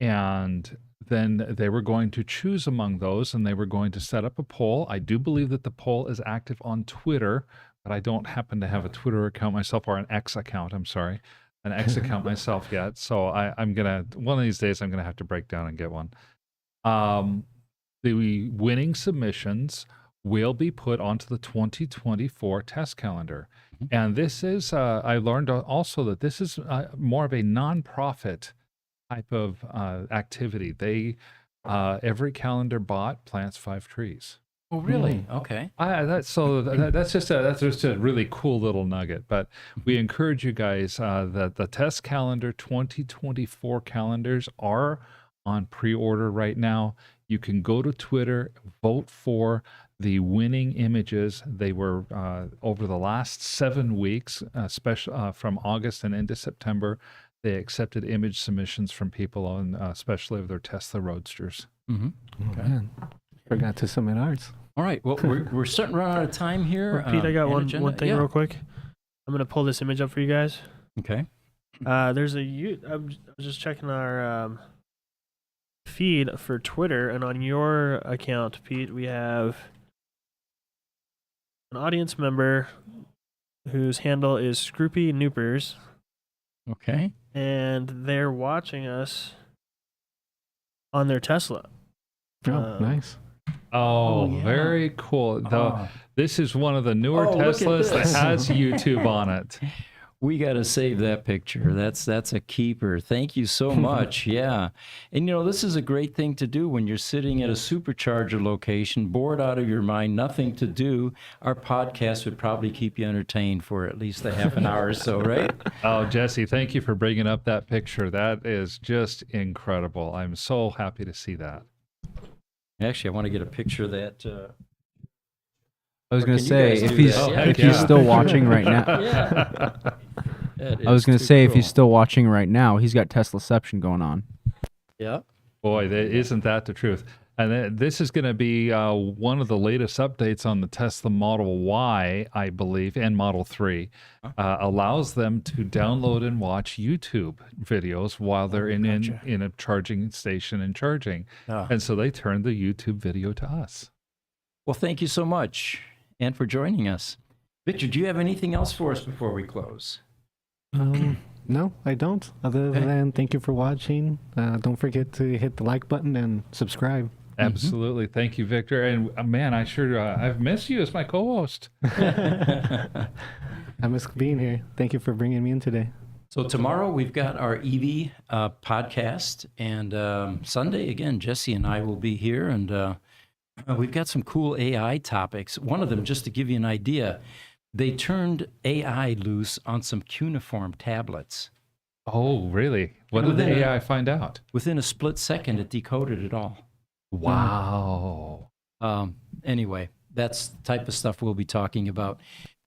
And then they were going to choose among those, and they were going to set up a poll. I do believe that the poll is active on Twitter, but I don't happen to have a Twitter account myself, or an X account, I'm sorry, an X account myself yet. So one of these days, I'm going to have to break down and get one. The winning submissions will be put onto the 2024 test calendar. And this is, I learned also that this is more of a nonprofit type of activity. They every calendar bought plants 5 trees. Oh, really? Okay. That's just a really cool little nugget. But we encourage you guys that the test calendar 2024 calendars are on pre-order right now. You can go to Twitter, vote for the winning images. They were over the last 7 weeks, especially from August and into September. They accepted image submissions from people on, especially of their Tesla Roadsters. Okay. Man, forgot to submit ours. All right. Well, we're starting to run out of time here. Pete, I got one thing real quick. I'm gonna pull this image up for you guys. Okay. I was just checking our feed for Twitter, and on your account, Pete, we have an audience member whose handle is Scroopy Noopers. Okay. And they're watching us on their Tesla. Oh, nice. Oh, yeah. very cool. This is one of the newer Teslas that has YouTube on it. We got to save that picture. That's a keeper. Thank you so much. Yeah. And this is a great thing to do when you're sitting at a supercharger location, bored out of your mind, nothing to do. Our podcast would probably keep you entertained for at least a half an hour or so, right? Oh, Jesse, thank you for bringing up that picture. That is just incredible. I'm so happy to see that. Actually, I want to get a picture of that. I was Or going can to you say, guys if do he's that? if Yeah. he's still watching right now, Yeah. I was going to say, if he's still watching right now, he's got Teslaception going on. Yeah. Boy, isn't that the truth? And this is going to be one of the latest updates on the Tesla Model Y, I believe, and Model 3. Allows them to download and watch YouTube videos while they're in a charging station and charging. And so they turned the YouTube video to us. Well, thank you so much, and for joining us. Victor, do you have anything else for us before we close? No, I don't. Other than thank you for watching. Don't forget to hit the like button and subscribe. Absolutely. Thank you, Victor. And man, I've missed you as my co-host. I miss being here. Thank you for bringing me in today. So tomorrow we've got our EV podcast, and Sunday again, Jesse and I will be here, and we've got some cool AI topics. One of them, just to give you an idea, they turned AI loose on some cuneiform tablets. Oh, really? What did the AI find out? Within a split second, it decoded it all. Wow. Anyway, that's the type of stuff we'll be talking about.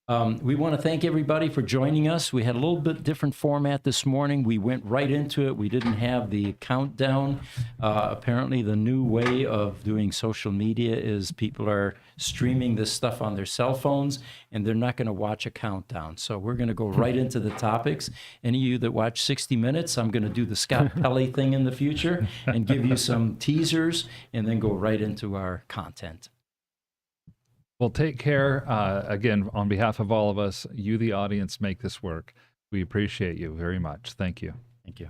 We want to thank everybody for joining us. We had a little bit different format this morning. We went right into it. We didn't have the countdown. Apparently, the new way of doing social media is people are streaming this stuff on their cell phones, and they're not going to watch a countdown. So we're going to go right into the topics. Any of you that watch 60 Minutes, I'm going to do the Scott Pelley thing in the future and give you some teasers and then go right into our content. Well, take care. Again, on behalf of all of us, you, the audience, make this work. We appreciate you very much. Thank you. Thank you.